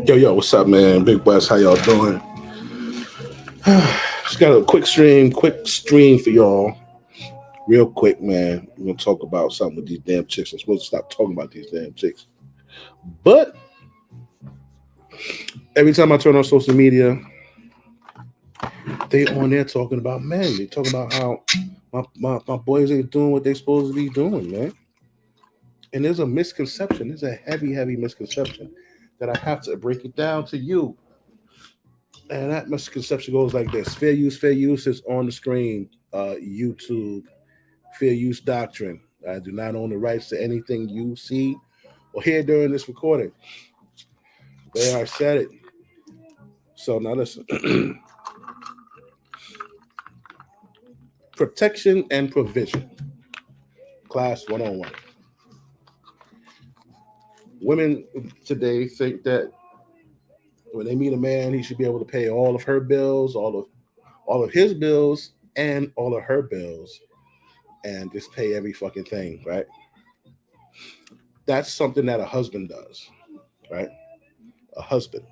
Yo, what's up, man? Big West, how y'all doing? Just got a quick stream for y'all, real quick, man. We're gonna talk about something with these damn chicks. I'm supposed to stop talking about these damn chicks, but every time I turn on social media, they on there talking about men. They talking about how my boys ain't doing what they supposed to be doing, man. And there's a misconception. There's a heavy misconception that I have to break it down to you. And that misconception goes like this: fair use is on the screen. YouTube, fair use doctrine. I do not own the rights to anything you see or hear during this recording. There, I said it. So now listen. Protection and provision. Class 101. Women today think that when they meet a man, he should be able to pay all of her bills, all of his bills, and all of her bills, and just pay every fucking thing, right? That's something that a husband does, right? A husband,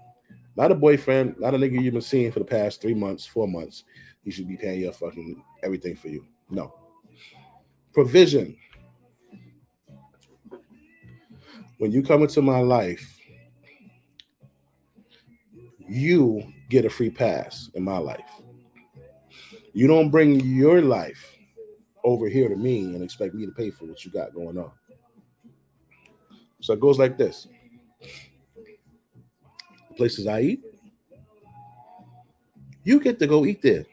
not a boyfriend, not a nigga you've been seeing for the past 3 months, 4 months. He should be paying your fucking everything for you. No. Provision. When you come into my life, you get a free pass in my life. You don't bring your life over here to me and expect me to pay for what you got going on. So it goes like this: the places I eat, you get to go eat there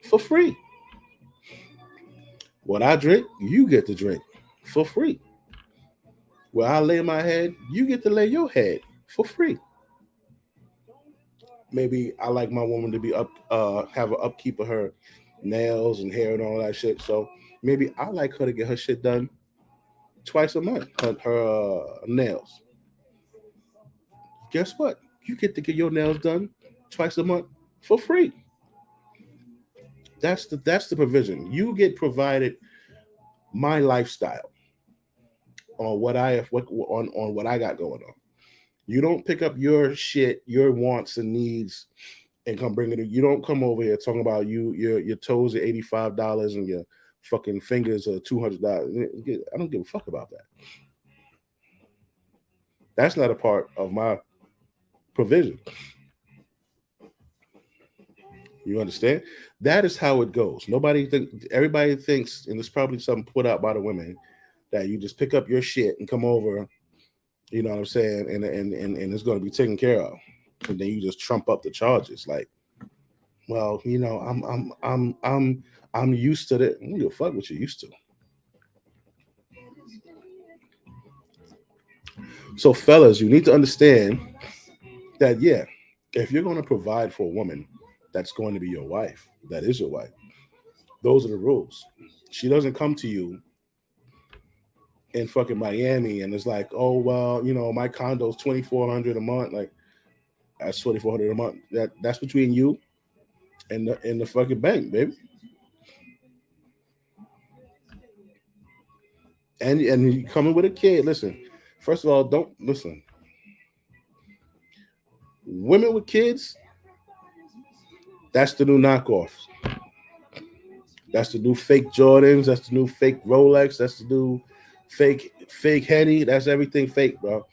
for free. What I drink, you get to drink for free. Where I lay my head, you get to lay your head for free. Maybe I like my woman to be have an upkeep of her nails and hair and all that shit. So maybe I like her to get her shit done twice a month. Her nails. Guess what? You get to get your nails done twice a month for free. That's the provision. You get provided my lifestyle on what I got going on. You don't pick up your shit, your wants and needs, and come bring it. You don't come over here talking about your toes are $85 and your fucking fingers are $200. I don't give a fuck about that. That's not a part of my provision. You understand? That is how it goes. Everybody thinks, and it's probably something put out by the women, that you just pick up your shit and come over. You know what I'm saying? And it's going to be taken care of. And then you just trump up the charges. Like, well, I'm used to that. Who the fuck what you used to? So, fellas, you need to understand that, yeah, if you're going to provide for a woman that's going to be your wife, that is your wife, those are the rules. She doesn't come to you in fucking Miami and it's like, oh, well, my condo's 2,400 a month. Like, that's 2,400 a month. That's between you and the fucking bank, baby. And you coming with a kid. Listen, first of all, don't listen. Women with kids, that's the new knockoffs. That's the new fake Jordans. That's the new fake Rolex. That's the new fake Henny. That's everything fake, bro.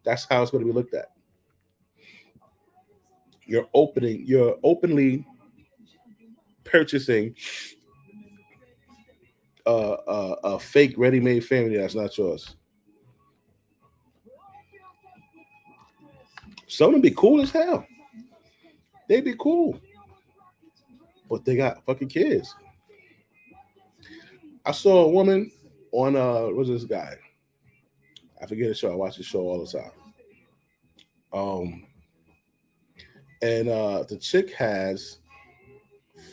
That's how it's going to be looked at. You're openly purchasing a fake ready-made family that's not yours. Some of them be cool as hell. They be cool, but they got fucking kids. I saw a woman on what's this guy? I forget the show. I watch the show all the time. Um, and the chick has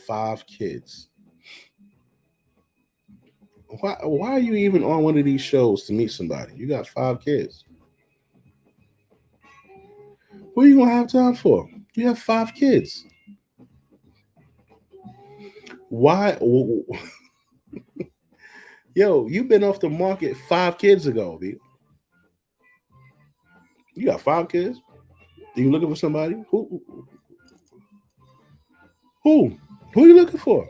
5 kids. Why are you even on one of these shows to meet somebody? You got 5 kids. Who are you gonna have time for? You have 5 kids. Why? Yo, you've been off the market 5 kids ago, B. You got 5 kids? Are you looking for somebody? Who? Who are you looking for?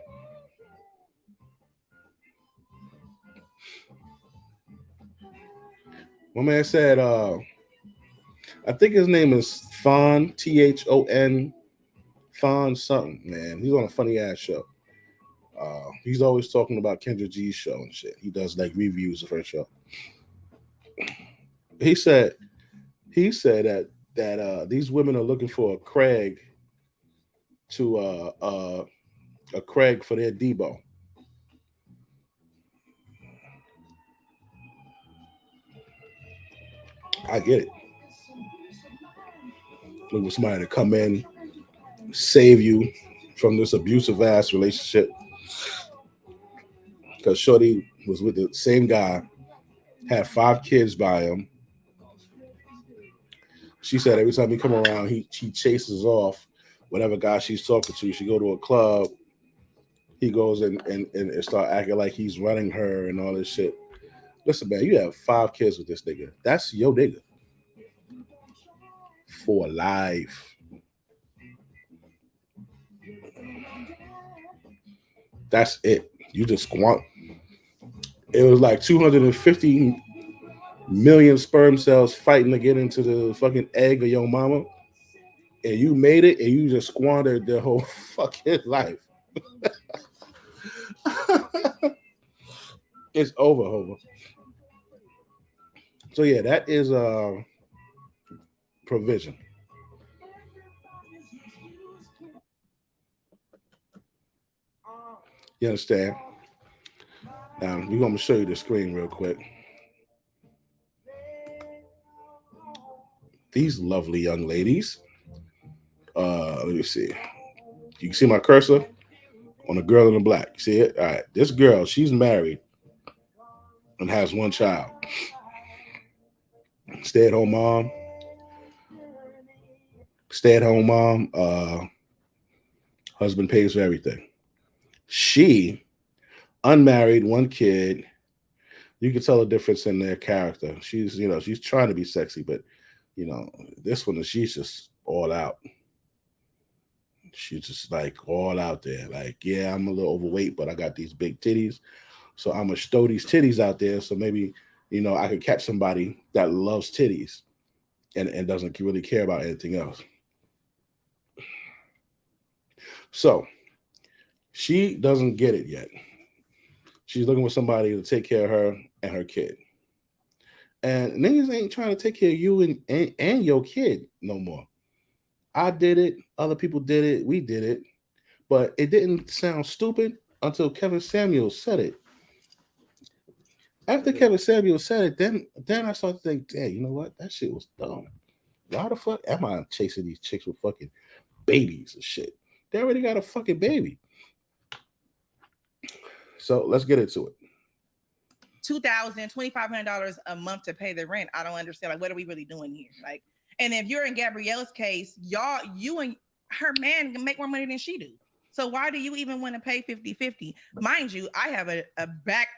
My man said, I think his name is Thon, Thon, Thon something, man. He's on a funny ass show. He's always talking about Kendra G's show and shit. He does like reviews of her show. He said that these women are looking for to a Craig for their Debo. I get it. Looking for somebody to come in, save you from this abusive ass relationship. Because Shorty was with the same guy, had 5 kids by him. She said every time he come around, he chases off whatever guy she's talking to. She go to a club, he goes and start acting like he's running her and all this shit. Listen, man, you have 5 kids with this nigga. That's your nigga for life. That's it. You just squant. It was like 250 million sperm cells fighting to get into the fucking egg of your mama, and you made it, and you just squandered their whole fucking life. It's over. So yeah, that is provision. You understand? Now we're gonna show you the screen real quick. These lovely young ladies. Let me see. You can see my cursor on the girl in the black. You see it? All right. This girl, she's married and has 1 child. Stay at home mom. Stay at home mom. Husband pays for everything. She, unmarried, 1 kid. You can tell the difference in their character. She's trying to be sexy, but this one, she's just all out. She's just like all out there. Like, yeah, I'm a little overweight, but I got these big titties. So I'm gonna stow these titties out there. So maybe, I could catch somebody that loves titties and doesn't really care about anything else. So she doesn't get it yet. She's looking for somebody to take care of her and her kid. And niggas ain't trying to take care of you and your kid no more. I did it. Other people did it. We did it. But it didn't sound stupid until Kevin Samuels said it. After Kevin Samuels said it, then I started to think, hey, you know what? That shit was dumb. Why the fuck am I chasing these chicks with fucking babies and shit? They already got a fucking baby. So let's get into it. $2,000, $2,500 a month to pay the rent. I don't understand. Like, what are we really doing here? Like, and if you're in Gabrielle's case, you and her man can make more money than she do. So why do you even want to pay 50-50? Mind you, I have a back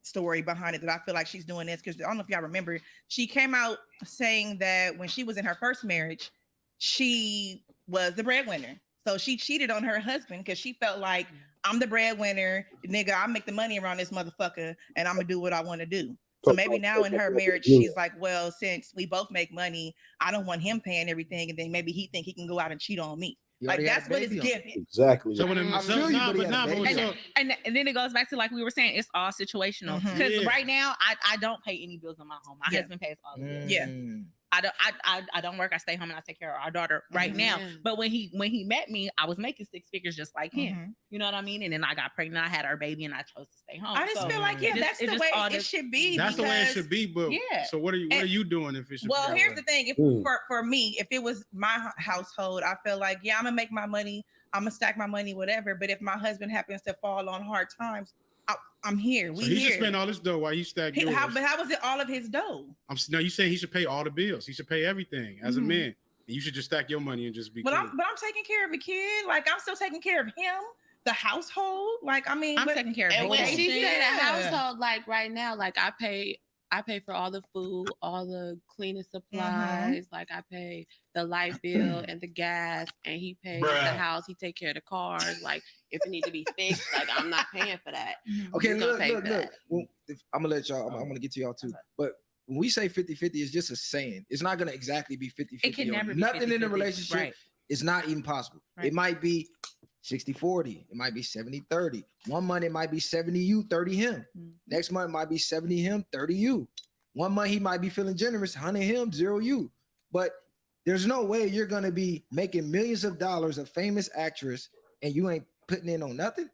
story behind it that I feel like she's doing this because I don't know if y'all remember, she came out saying that when she was in her first marriage, she was the breadwinner. So she cheated on her husband because she felt like, I'm the breadwinner, nigga. I make the money around this motherfucker, and I'm gonna do what I want to do. So maybe now in her marriage, she's like, well, since we both make money, I don't want him paying everything, and then maybe he think he can go out and cheat on me. Like that's what it's giving. Exactly. So when and then it goes back to like we were saying, it's all situational. Because right now, I don't pay any bills in my home. My husband pays all the bills. Yeah. I don't work. I stay home and I take care of our daughter right now. But when he met me, I was making 6 figures just like him. You know what I mean? And then I got pregnant. I had our baby, and I chose to stay home. I just feel like that's the way it should be. That's the way it should be. But so what are you doing if it should? Well, here's the thing. If for me, if it was my household, I feel like I'm gonna make my money. I'm gonna stack my money, whatever. But if my husband happens to fall on hard times, I'm here. So he should spend all his dough while you stack yours. But how was it all of his dough? No, you saying he should pay all the bills. He should pay everything as a man. And you should just stack your money and just be. But I'm taking care of a kid. Like I'm still taking care of him, the household. Like I mean, I'm taking care of. When she said a household, like right now, like I pay I pay for all the food, all the cleaning supplies. Like I pay the light bill and the gas, and he pays the house. He take care of the cars. Like if it need to be fixed, like I'm not paying for that. Okay, He's gonna look, pay look, for look. that. Well, I'm gonna let y'all. I'm gonna get to y'all too. But when we say 50-50, it's just a saying. It's not gonna exactly be 50-50. It can never be nothing in the 50-50. relationship. Right. It's not even possible. Right. It might be 60-40. It might be 70-30. One month it might be 70 you, 30 him. Next month it might be 70 him, 30 you. One month he might be feeling generous, 100 him, 0 you. But there's no way you're gonna be making millions of dollars, a famous actress, and you ain't putting in on nothing.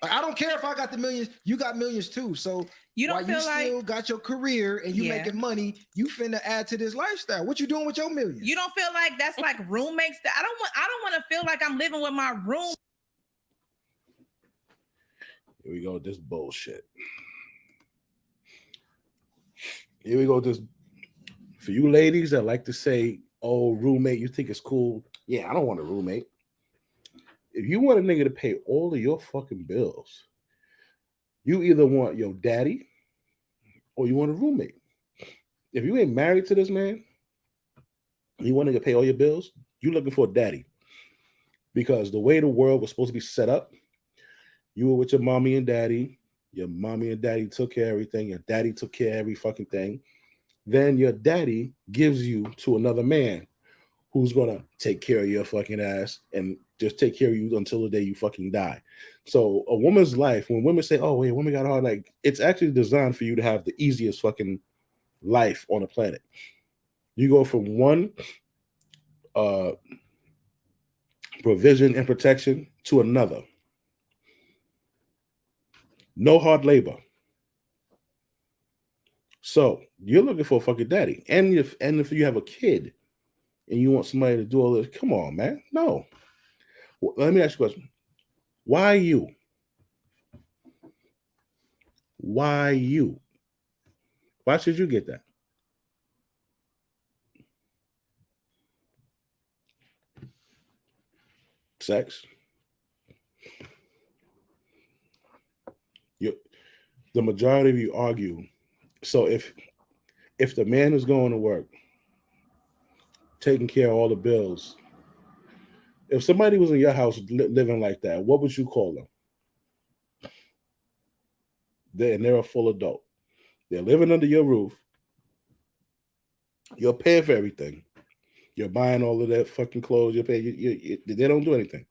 Like, I don't care if I got the millions, you got millions too. So You don't while feel you still got your career and you making money, you finna add to this lifestyle. What you doing with your millions? You don't feel like that's like roommates. That I don't want to feel like I'm living with my room. Here we go with this bullshit. Here we go with this. For you ladies that like to say, oh, roommate, you think it's cool. Yeah, I don't want a roommate. If you want a nigga to pay all of your fucking bills, you either want your daddy or you want a roommate. If you ain't married to this man, you want to pay all your bills, you looking for a daddy. Because the way the world was supposed to be set up, you were with your mommy and daddy. Your mommy and daddy took care of everything. Your daddy took care of every fucking thing. Then your daddy gives you to another man who's going to take care of your fucking ass and just take care of you until the day you fucking die. So a woman's life, when women say, oh, wait, women got hard, like, it's actually designed for you to have the easiest fucking life on the planet. You go from one provision and protection to another. No hard labor. So you're looking for a fucking daddy. And if you have a kid and you want somebody to do all this, come on, man. No. Well, let me ask you a question. Why you? Why you? Why should you get that? Sex. The majority of you argue. So if the man is going to work, taking care of all the bills, if somebody was in your house living like that, what would you call them? They're a full adult. They're living under your roof. You're paying for everything. You're buying all of that fucking clothes. You're paying. They don't do anything.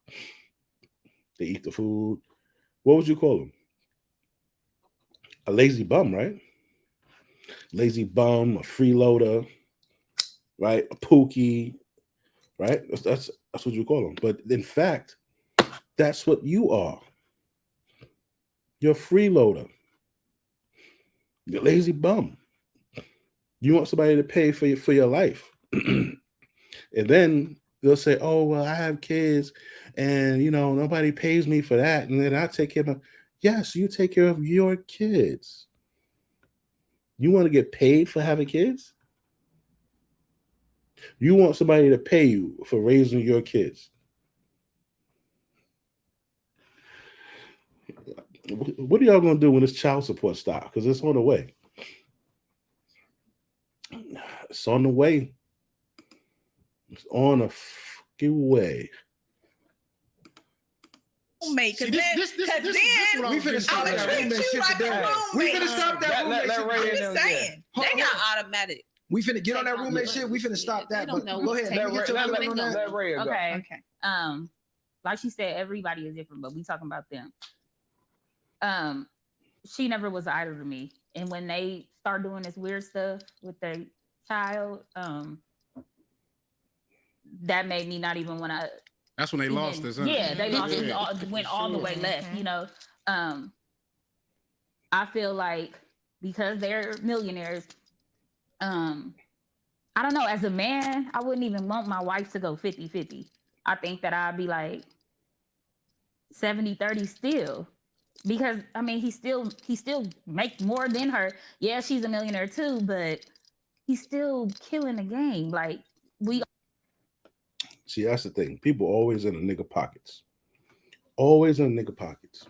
They eat the food. What would you call them? A lazy bum, right? Lazy bum, a freeloader, right? A pookie, right? That's what you call them. But in fact, that's what you are. You're a freeloader. You're a lazy bum. You want somebody to pay for your life. And then they'll say, oh, well, I have kids and, nobody pays me for that. And then I take care of them. Yes, you take care of your kids. You want to get paid for having kids? You want somebody to pay you for raising your kids. What are y'all going to do when this child support stops? Because it's on the way. It's on the way. It's on a fucking way. Roommate, because then we finna stop that roommate shit today. We finna stop that roommate shit. I'm just saying. They got automatic. We finna get on that roommate shit. We finna stop that. But go ahead. Okay. Like she said, everybody is different, but we talking about them. She never was an idol to me, and when they start doing this weird stuff with their child, that made me not even want to. That's when they lost us. Huh? Yeah, they lost. Went all the way left. I feel like because they're millionaires, I don't know. As a man, I wouldn't even want my wife to go 50-50. I think that I'd be like 70-30 still. Because I mean, he still makes more than her. Yeah, she's a millionaire too, but he's still killing the game. Like See, that's the thing. People always in the nigga pockets. Always in the nigga pockets.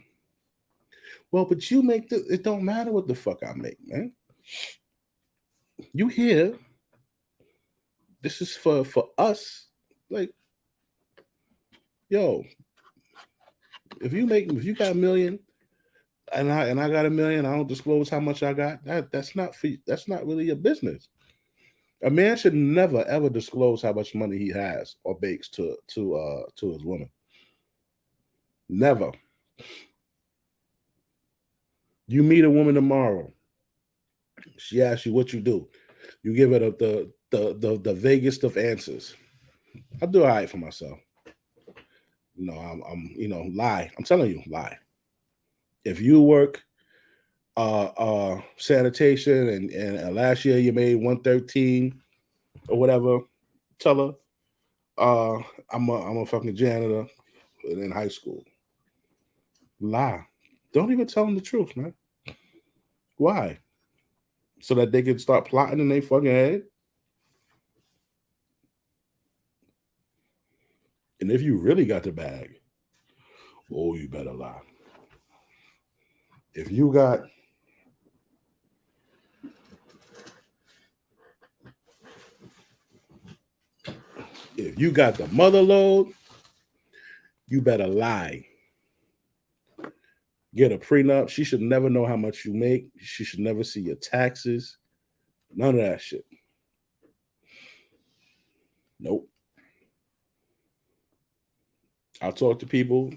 Well, but you make it don't matter what the fuck I make, man. You hear this is for us. Like, yo, if you got a million and I got a million, I don't disclose how much I got. That's not really your business. A man should never ever disclose how much money he has or makes to his woman. Never. You meet a woman tomorrow. She asks you what you do. You give her the vaguest of answers. I do all right for myself. I'm lie. I'm telling you, lie. If you work sanitation and last year you made 113 or whatever, tell her I'm a fucking janitor in high school. Lie. Don't even tell them the truth, man. Why? So that they can start plotting in their fucking head. And if you really got the bag, oh, you better lie. If you got the mother load, you better lie. Get a prenup. She should never know how much you make. She should never see your taxes. None of that shit. Nope. I talk to people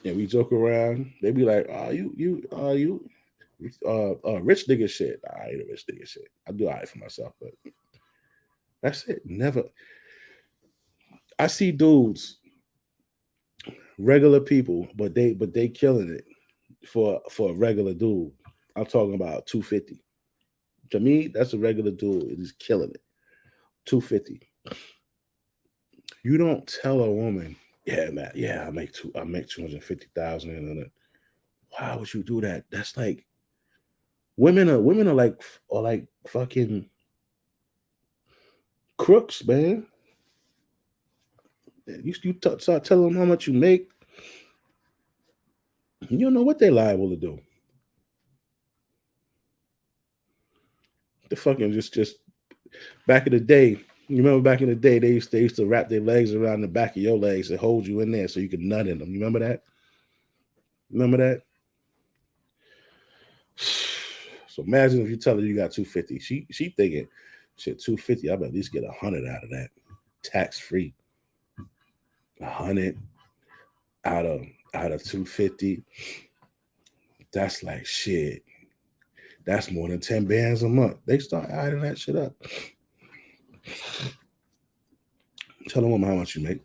and we joke around. They be like, "Oh, you rich nigga shit." I ain't a rich nigga shit. I do all right for myself, but that's it. Never. I see dudes, regular people, but they killing it for a regular dude. I'm talking about 250. To me, that's a regular dude. He's killing it. 250. You don't tell a woman, yeah, man, yeah, I make 250,000, and why would you do that? That's like women are like fucking crooks, man. Start telling them how much you make. You don't know what they're liable to do. The fucking just back in the day. You remember back in the day, they used to wrap their legs around the back of your legs and hold you in there so you could nut in them. You remember that? Remember that? So imagine if you tell her you got 250. She thinking, shit, 250, I bet at least get 100 out of that. Tax free. 100 out of 250. That's like shit. That's more than 10 bands a month. They start adding that shit up. Tell a woman how much you make.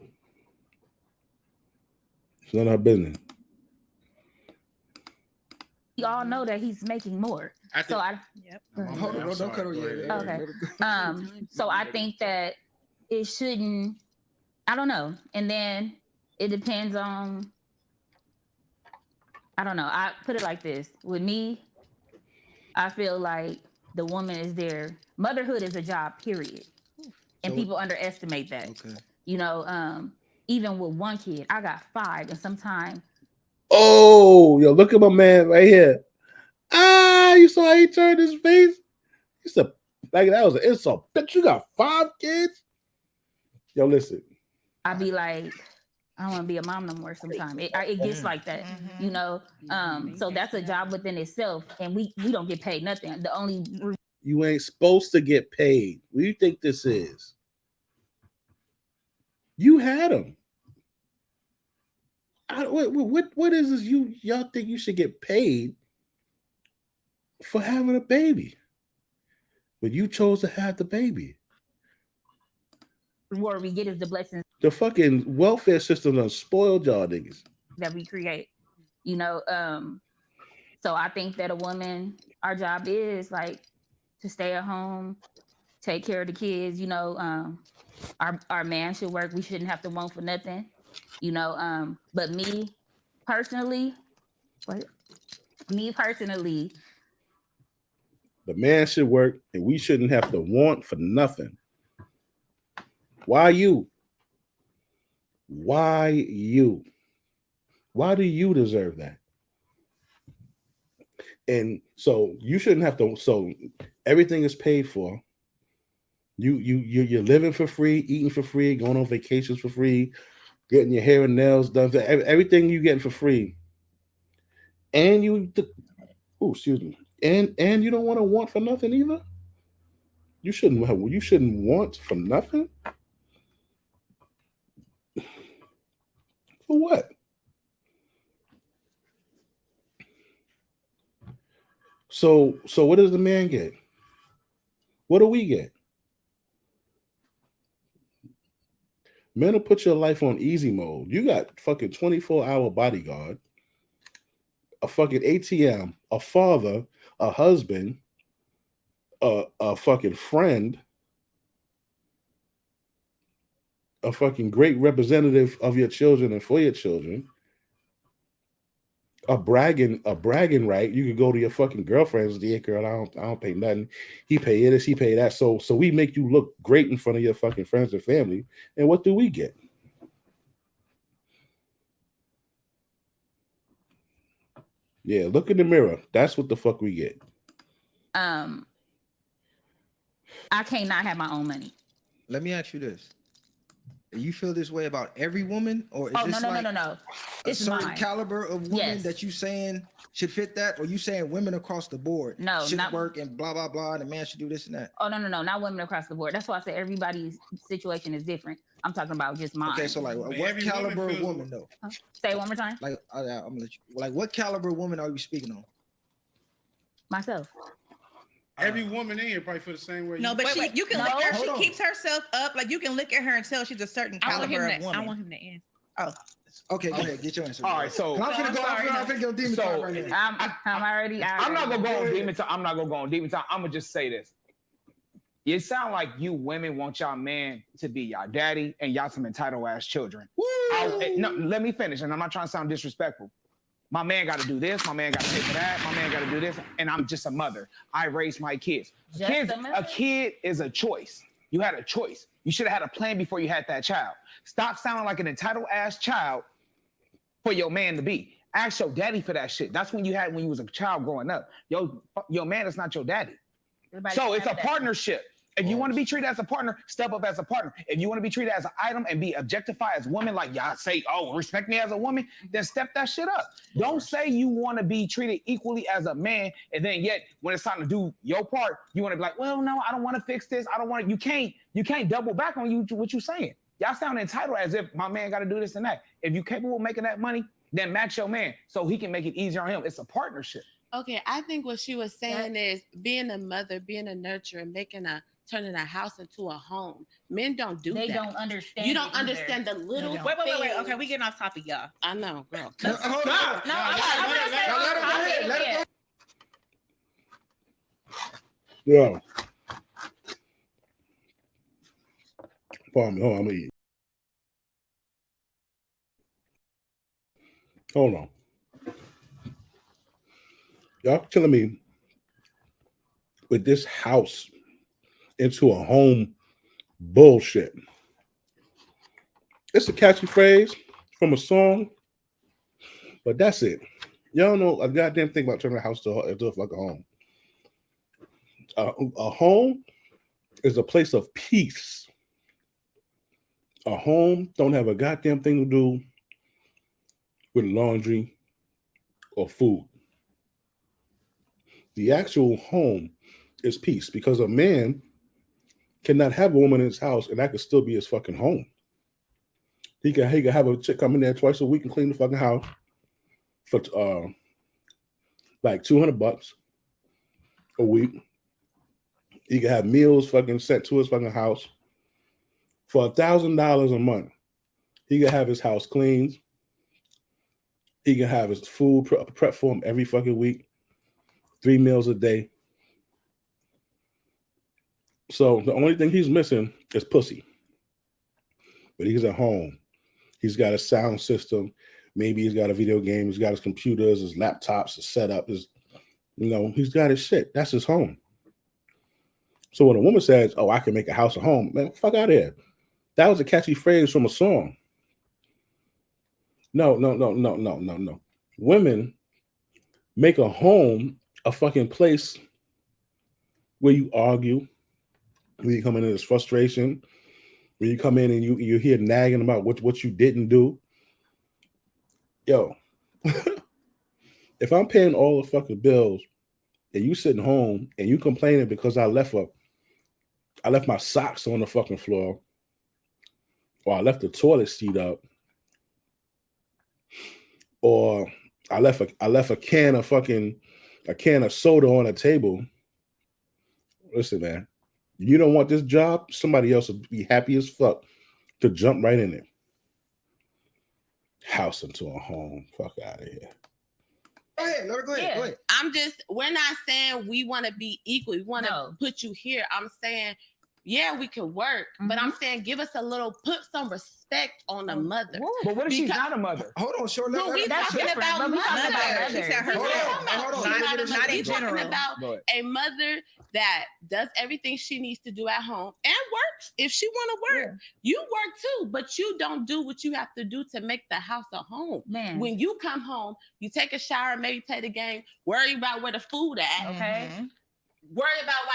It's none of her business. We all know that he's making more. So I Yep. Hold on, don't cut her yet. Okay. So I think that it shouldn't. I don't know. And then it depends on. I don't know. I put it like this. With me, I feel like the woman is there. Motherhood is a job, period. And So- people underestimate that. Okay. Even with one kid, I got 5, and sometimes Oh, yo, look at my man right here. Ah, you saw how he turned his face? He said, like that was an insult. Bitch, you got 5 kids? Yo, listen. I be like, I don't want to be a mom no more. Sometimes it gets like that, So that's a job within itself, and we don't get paid nothing. The only You ain't supposed to get paid. What do you think this is? You had them. What is this? Y'all think you should get paid for having a baby, but you chose to have the baby. reward we get is the blessings The fucking welfare system done spoiled y'all niggas. that we create. So I think that a woman, our job is like to stay at home, take care of the kids. Our man should work. We shouldn't have to want for nothing. But me personally, The man should work, and we shouldn't have to want for nothing. Why you? Why you? Why do you deserve that? And so you shouldn't have to. So everything is paid for. You're living for free, eating for free, going on vacations for free, getting your hair and nails done. Everything you getting for free, and oh, excuse me, and you don't want for nothing either. You shouldn't want for nothing. For what? So what does the man get? What do we get? Men will put your life on easy mode. You got fucking 24-hour bodyguard, a fucking ATM, a father, a husband, a fucking friend, a fucking great representative of your children and for your children. A bragging right. You could go to your fucking girlfriends, yeah, girl, I don't pay nothing. He pay this, he pay that. So we make you look great in front of your fucking friends and family. And what do we get? Yeah, look in the mirror. That's what the fuck we get. I can't not have my own money. Let me ask you this. You feel this way about every woman, or is this no. a It's certain mine. caliber of woman Yes. that you saying should fit that, or you saying women across the board No, should not- work and blah blah blah, and a man should do this and that? Oh no, not women across the board. That's why I said everybody's situation is different. I'm talking about just mine. Okay, so like, what every caliber woman of feels- woman though? Say it one more time. Like, I'm gonna let you. Like, what caliber of woman are you speaking on? Myself. Every woman in here probably feel the same way. No, but Wait, you can no, look at her. hold She on. keeps herself up. Like you can look at her and tell she's a certain I want him caliber of to. woman. I want him to answer. Okay, go ahead, get your answer. All right, so I'm finna go. I'm finna go demon So- time right now. I'm already. I'm not gonna go on demon time. I'm not gonna go on demon time. I'm gonna just say this. It sound like you women want y'all man to be y'all daddy and y'all some entitled ass children. No, let me finish, and I'm not trying to sound disrespectful. My man got to do this. My man got to pay for that. My man got to do this, and I'm just a mother. I raise my kids. Just Kids, a mother? a kid is a choice. You had a choice. You should have had a plan before you had that child. Stop sounding like an entitled ass child for your man to be. Ask your daddy for that shit. That's when you was a child growing up. Your man is not your daddy. Everybody So can it's a have that. partnership. If you want to be treated as a partner, step up as a partner. If you want to be treated as an item and be objectified as women, like y'all say, oh, respect me as a woman, then step that shit up. Don't say you want to be treated equally as a man, and then yet when it's time to do your part, you want to be like, well, no, I don't want to fix this. I don't want to. You can't double back on what you saying. Y'all sound entitled as if my man got to do this and that. If you capable of making that money, then match your man so he can make it easier on him. It's a partnership. Okay, I think what she was saying is being a mother, being a nurturer, turning a house into a home. Men don't do They that. don't understand. You it don't either. understand the little. don't. Wait. things. Okay, we getting off topic, y'all. I know, girl. Hold on. No, I'm gonna say. Let her go ahead. Let her go. Yeah. Pardon me. Hold on. I'm gonna eat. Hold on. Y'all telling me with this house into a home bullshit. It's a catchy phrase from a song, but that's it. Y'all know a goddamn thing about turning a house into a fucking home. A home is a place of peace. A home don't have a goddamn thing to do with laundry or food. The actual home is peace, because a man cannot have a woman in his house and that could still be his fucking home. He can have a chick come in there twice a week and clean the fucking house for like $200 a week. He can have meals fucking sent to his fucking house for $1,000 a month. He can have his house cleaned. He can have his food prep for him every fucking week, 3 meals a day. So the only thing he's missing is pussy. But he's at home. He's got a sound system. Maybe he's got a video game. He's got his computers, his laptops, his setup. He's got his shit. That's his home. So when a woman says, oh, I can make a house a home, man, fuck out of here. That was a catchy phrase from a song. No. Women make a home a fucking place where you argue, where you come in this frustration, where you come in and you hear nagging about what you didn't do. Yo, if I'm paying all the fucking bills and you sitting home and you complaining because I left my socks on the fucking floor, or I left the toilet seat up, or I left a can of soda on a table. Listen, man, you don't want this job, somebody else would be happy as fuck to jump right in it. House into a home. Fuck out of here. Go ahead, Laura, go ahead. We're not saying we want to be equal. We want to put you here. I'm saying, yeah, we can work, but I'm saying give us put some respect on the mother. But what if she's not a mother? Hold on, sure. Well, we're talking about mother. She said Hold on. Not in general. Talking about a mother that does everything she needs to do at home and works if she want to work. You work too, but you don't do what you have to do to make the house a home. Man. When you come home, you take a shower, maybe play the game, worry about where the food at. Okay. Worry about why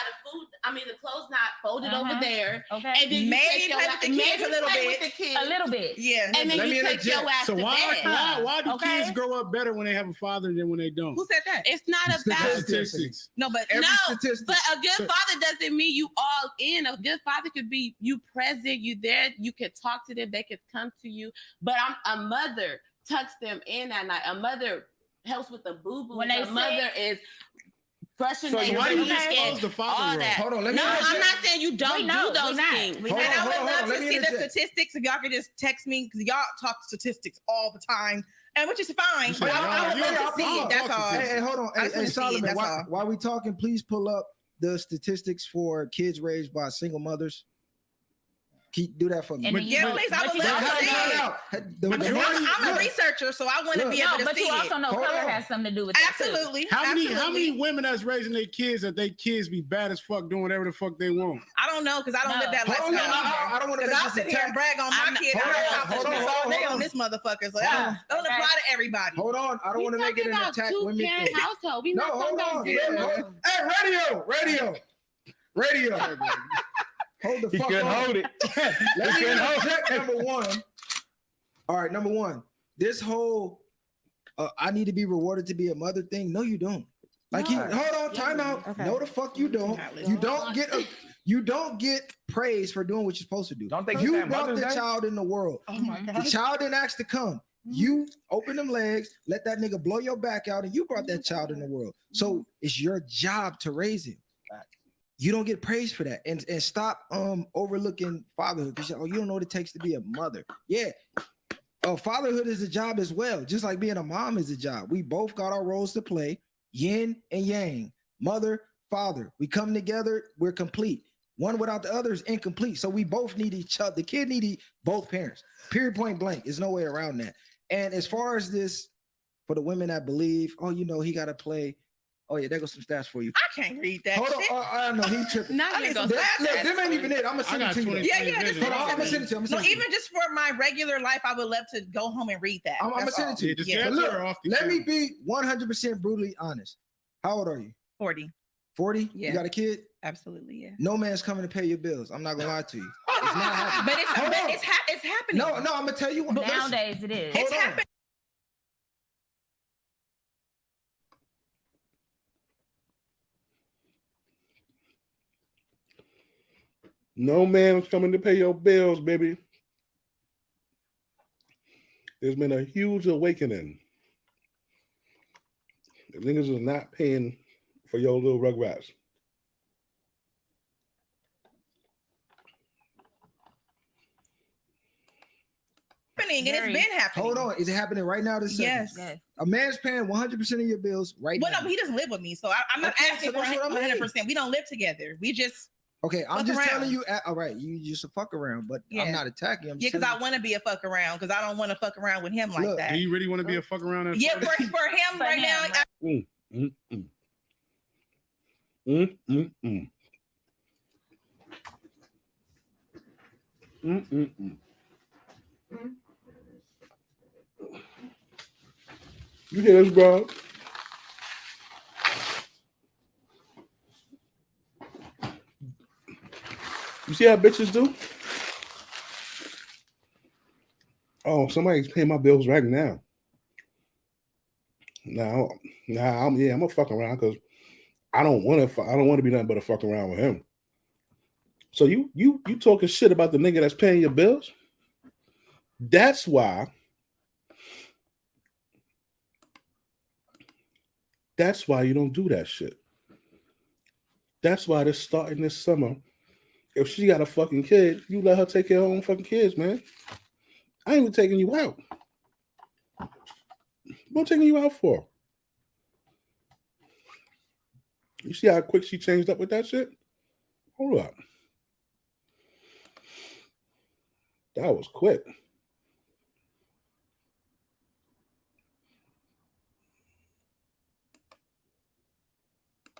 the clothes not folded over there. Okay. And then you Maybe play with the kids a little bit. A little bit. Yeah. And then you take your ass So to bed. why do kids grow up better when they have a father than when they don't? Who said that? It's not about Statistics. No, but Statistic. but a good father doesn't mean you all in. A good father could be you present, you there, you could talk to them, they could come to you. But a mother tucks them in at night. A mother helps with the boo-boo. When they a mother is brushing So their why do you teeth expose and the father all role? that. Hold on, let me No, interject. I'm not saying you don't do those things. And I would love to let me see the interject. statistics. If y'all could just text me, because y'all talk statistics all the time, and which is fine. You But said, I would y'all love to see talk it. That's all. statistics. Hey, hold on. I just Hey, wanna see it, Solomon, that's all. while we talking, please pull up the statistics for kids raised by single mothers. Do that for me. And Yeah, please. I would love to see it. I'm a researcher, so I want to be able to but see you also it. know Hold color on. has something to do with that. too. Absolutely. How many Absolutely. women that's raising their kids that they kids be bad as fuck doing whatever the fuck they want? I don't know because I don't No. live that Hold on, lifestyle. I don't want to Because make I'll this sit here and attack. brag on my kid. hold I on, hold on, all day hold on on. this motherfucker. So Hold don't on. apply to everybody. Hold on, I don't want to make it an attack. Women Two-parent think. household. We No, not talking hold about on. zero. Hey, radio. Hold the fuck on. it. Let me interject. Number one. All right, number one. This whole I need to be rewarded to be a mother thing. No, you don't. Like hold on, time out. Okay. No, the fuck you don't. You don't get praise for doing what you're supposed to do. Don't they get You that brought Mother's the Day? child in the world. Oh my The God. child didn't ask to come. You open them legs, let that nigga blow your back out, and you brought that child in the world. So it's your job to raise him. You don't get praise for that. And stop overlooking fatherhood. Because you don't know what it takes to be a mother. Yeah. Fatherhood is a job as well. Just like being a mom is a job. We both got our roles to play. Yin and yang. Mother, father. We come together, we're complete. One without the other is incomplete. So we both need each other. The kid needs both parents. Period, point blank. There's no way around that. And as far as this, for the women that believe, he got to play. Oh, yeah, there goes some stats for you. I can't read that Hold shit. on. I know he tripping. Not I need here some goes glasses. Look, them ain't even it. I'm going to I send it got to you. 20. Yeah, just Hold on, I'm going to send it to you. So even just for my regular life, I would love to go home and read that. I'm going to That's send all. it to you. Yeah, just Yeah. get But look, her off the let me camera. be 100% brutally honest. How old are you? 40. 40? Yeah. You got a kid? Absolutely, yeah. No man's coming to pay your bills. I'm not going to lie to you. It's not happening. But Hold on. it's happening. No, I'm going to tell you what. listen. Nowadays it is. Hold It's on. happening. No man's coming to pay your bills, baby. There's been a huge awakening. The niggas is not paying for your little rugrats. And it's been happening. Hold on. Is it happening right now? This second? Yes. Yes. A man's paying 100% of your bills right Well, now. no, he doesn't live with me, so I'm not Okay, asking so that's for what I mean. 100%. We don't live together. We just Okay, I'm fuck just around. telling you. All right, you just a fuck around, but Yeah. I'm not attacking. I'm yeah, just because I telling want to be a fuck around because I don't want to fuck around with him like Look, that. Do you really want to be a fuck around? At Yeah, 40? for him For right him, now. right. You hear this, bro? You see how bitches do? Oh, somebody's paying my bills right now. Now, I'm gonna fuck around because I don't want to. I don't want to be nothing but a fuck around with him. So you talking shit about the nigga that's paying your bills? That's why. That's why you don't do that shit. That's why this starting this summer. If she got a fucking kid, you let her take care of her own fucking kids, man. I ain't even taking you out. What am taking you out for? You see how quick she changed up with that shit? Hold up. That was quick.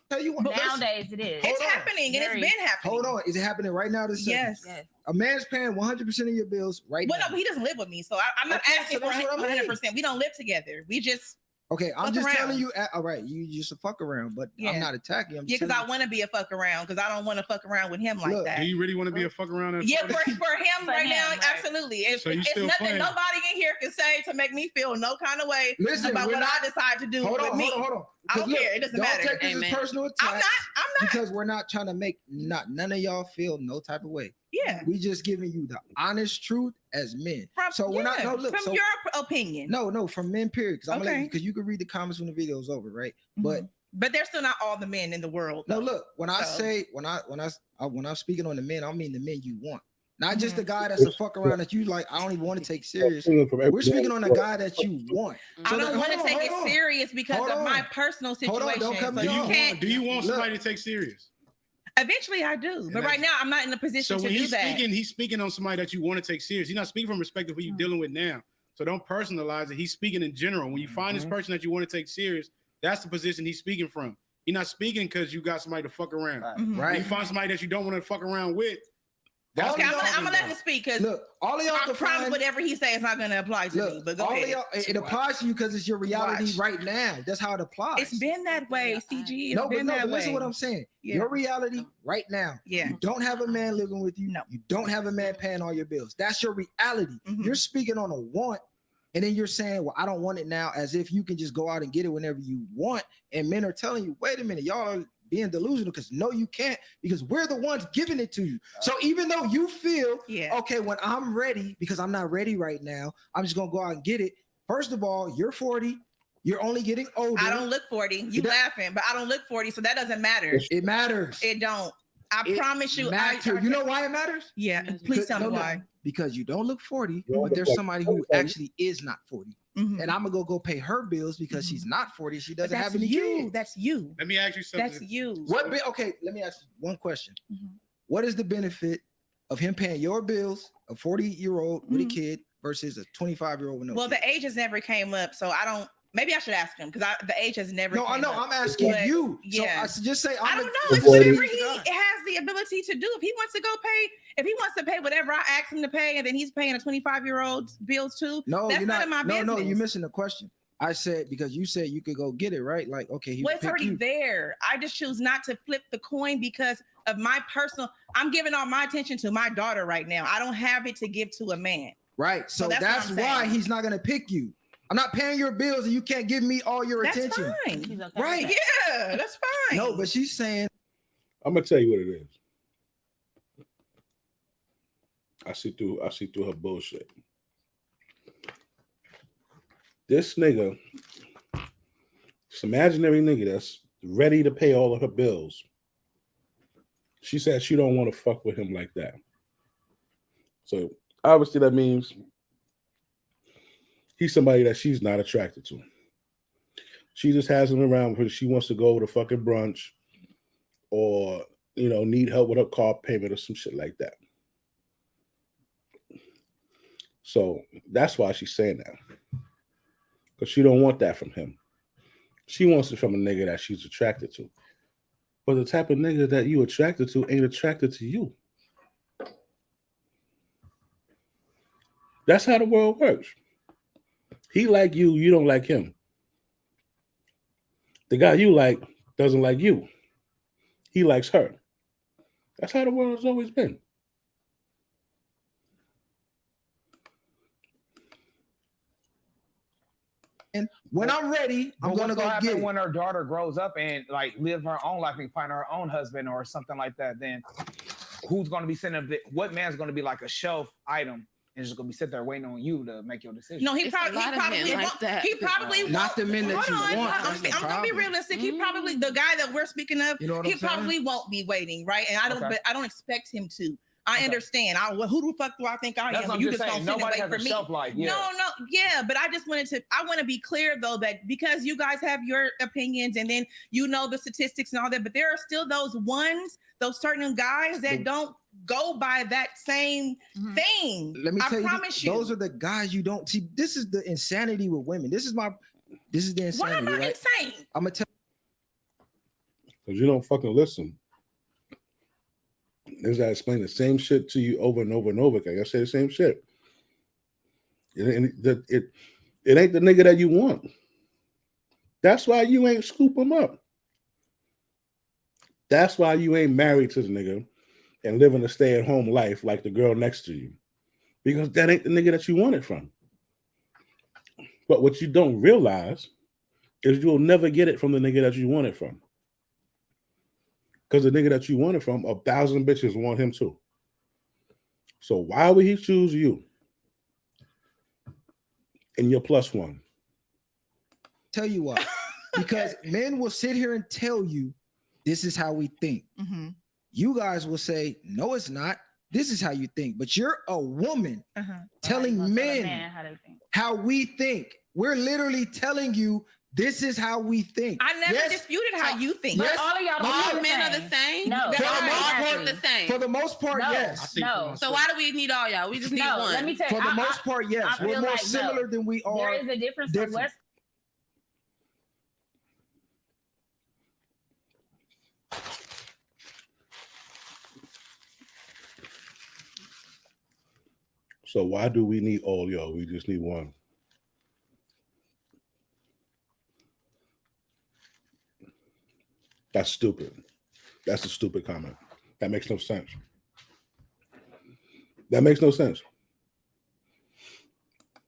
Tell you what, Nowadays it is. It's Hold on. happening, and it's Very- been happening. hold on. Is it happening right now? This second? Yes. Yes. A man's paying 100% of your bills right Well, now. no, he doesn't live with me, so I'm not Okay, asking so for that's what I mean. 100%. We don't live together. We just Okay, I'm fuck just around. telling you. All right, you just a fuck around, but Yeah. I'm not attacking. I'm yeah, just because I telling want to be a fuck around because I don't want to fuck around with him like Look, that. Do you really want to be a fuck around? At Yeah, 40? for him For right him, now, right. absolutely. It's, So you it's still nothing playing? nobody in here can say to make me feel no kind of way Listen, about we're what not- I decide to do hold with on, me. hold on. I don't 'Cause care. It doesn't don't matter. take this Amen. as personal attacks. I'm not. Because we're not trying to make none of y'all feel no type of way. Yeah. We just giving you the honest truth as men. From, We're not. No, look. from So, your opinion. no, from men. Period. Because I'm gonna let you. Okay. Because you can read the comments when the video's over, right? Mhm. But they're still not all the men in the world. No, though. look. When I So- say when I'm speaking on the men, I mean the men you want, not just Mhm. the guy that's a fuck around that you like. I don't even want to take serious. From every- We're speaking on the guy that you want. I So don't then- want to hold on, take hold it on. serious because Hold of my on. personal Hold on, situation. don't cut So me you off. can't. Do you want Look. somebody to take serious? Eventually, I do, but right now, I'm not in a position So to when do he's that. speaking, he's speaking on somebody that you want to take serious. He's not speaking from respect of who you're dealing with now. So don't personalize it. He's speaking in general. When you find this person that you want to take serious, that's the position he's speaking from. He's not speaking because you got somebody to fuck around. Mhm. Right. When you find somebody that you don't want to fuck around with, that's Okay, what I'm he's gonna talking let him about. speak because Look, all of y'all I can promise find. whatever he says is not going to apply to me. Look, But go all ahead. of y'all, it applies to you because it's your reality Watch. right now. That's how it applies. It's been that way, CG. It's no, been but that way. listen to what I'm saying. Yeah. Your reality right now. Yeah. You don't have a man living with you. No. You don't have a man paying all your bills. That's your reality. Mhm. You're speaking on a want, and then you're saying, "Well, I don't want it now," as if you can just go out and get it whenever you want. And men are telling you, "Wait a minute, y'all are being delusional because no, you can't because we're the ones giving it to you." So even though you feel Yeah. okay, when I'm ready, because I'm not ready right now, I'm just gonna go out and get it. First of all, you're 40. You're only getting older. I don't look 40. You It- laughing, but I don't look 40, so that doesn't matter. It matters. It don't. I It promise you. matter. You know why it matters? Yeah. Because- Please tell me No, no. why. Because you don't look 40, You don't but look there's like somebody who 40. actually is not 40. Mhm. And I'm gonna go pay her bills because Mhm. she's not 40. She But doesn't that's have any you. kids. That's you. Let me ask you something. That's you. Okay, let me ask you one question. Mhm. What is the benefit of him paying your bills, a 40-year-old with a Mhm. kid, versus a 25-year-old with no Well, kid? the age has never came up, so I don't. Maybe I should ask him because the age has never. No, I came know. up. I'm asking But, you. yeah. So I just say I I'm don't a- know. It's boy- whatever He's he the guy. has the ability to do. If he wants to go pay, if he wants to pay whatever I ask him to pay, and then he's paying a 25-year-old's bills too. No, that's you're none not. of my No, business. you're missing the question. I said because you said you could go get it, right? Like, okay, he Well, would it's pick already you. there. I just choose not to flip the coin because of my personal. I'm giving all my attention to my daughter right now. I don't have it to give to a man. Right. So that's what that's I'm why saying. he's not gonna pick you. I'm not paying your bills and you can't give me all your That's attention. fine. He's okay with Right. that. Yeah, that's fine. No, but she's saying I'm gonna tell you what it is. I see through her bullshit. This nigga, this imaginary nigga that's ready to pay all of her bills. She said she don't want to fuck with him like that. So obviously that means he's somebody that she's not attracted to. She just has him around because she wants to go to fucking brunch or, need help with her car payment or some shit like that. So that's why she's saying that. Because she don't want that from him. She wants it from a nigga that she's attracted to. But the type of nigga that you attracted to ain't attracted to you. That's how the world works. He like you, you don't like him. The guy you like doesn't like you. He likes her. That's how the world has always been. And when I'm ready, I'm gonna go get it. When her daughter grows up and like live her own life and find her own husband or something like that, then who's gonna be sitting there? What man's gonna be like a shelf item and just gonna be sitting there waiting on you to make your decision? No, he It's a probably lot of men like won't. that. He probably Not the men that Hold you on, want. I'm That's the gonna be problem. realistic. He probably the guy that we're speaking of. You know what He I'm saying? probably won't be waiting, right? And I don't. Okay. But I don't expect him to. I Okay. understand. Who the fuck do I think I That's am? what I'm You just just saying. gonna sit and Nobody wait has for a me. shelf life. Yeah. No, yeah, but I just wanted to. I want to be clear though that because you guys have your opinions and then you know the statistics and all that, but there are still those certain guys that don't go by that same thing. Let me tell you, promise you. those are the guys you don't see. This is the insanity with women. This is the Why insanity, am I right? insane? I'm gonna tell. Because you don't fucking listen. There's I explain the same shit to you over and over and over again. I say the same shit. It ain't the nigga that you want. That's why you ain't scoop him up. That's why you ain't married to the nigga and living a stay-at-home life like the girl next to you. Because that ain't the nigga that you want it from. But what you don't realize is you'll never get it from the nigga that you want it from. Because the nigga that you want it from, 1,000 bitches want him too. So why would he choose you? And you're plus one. Tell you why. Because men will sit here and tell you, this is how we think. Mm-hmm. You guys will say, no, it's not. This is how you think. But you're a woman telling men how we think. We're literally telling you, this is how we think. I never disputed how you think. But Yes, all of y'all all men are the same. No. For the most part, the same. For the most part, No. yes. No. So why do we need all y'all? We just need No, one. let me tell you. For the most part, yes. I We're feel more like, no. similar than we are. There is a difference different. from West. So why do we need all y'all? We just need one. That's stupid. That's a stupid comment. That makes no sense. That makes no sense.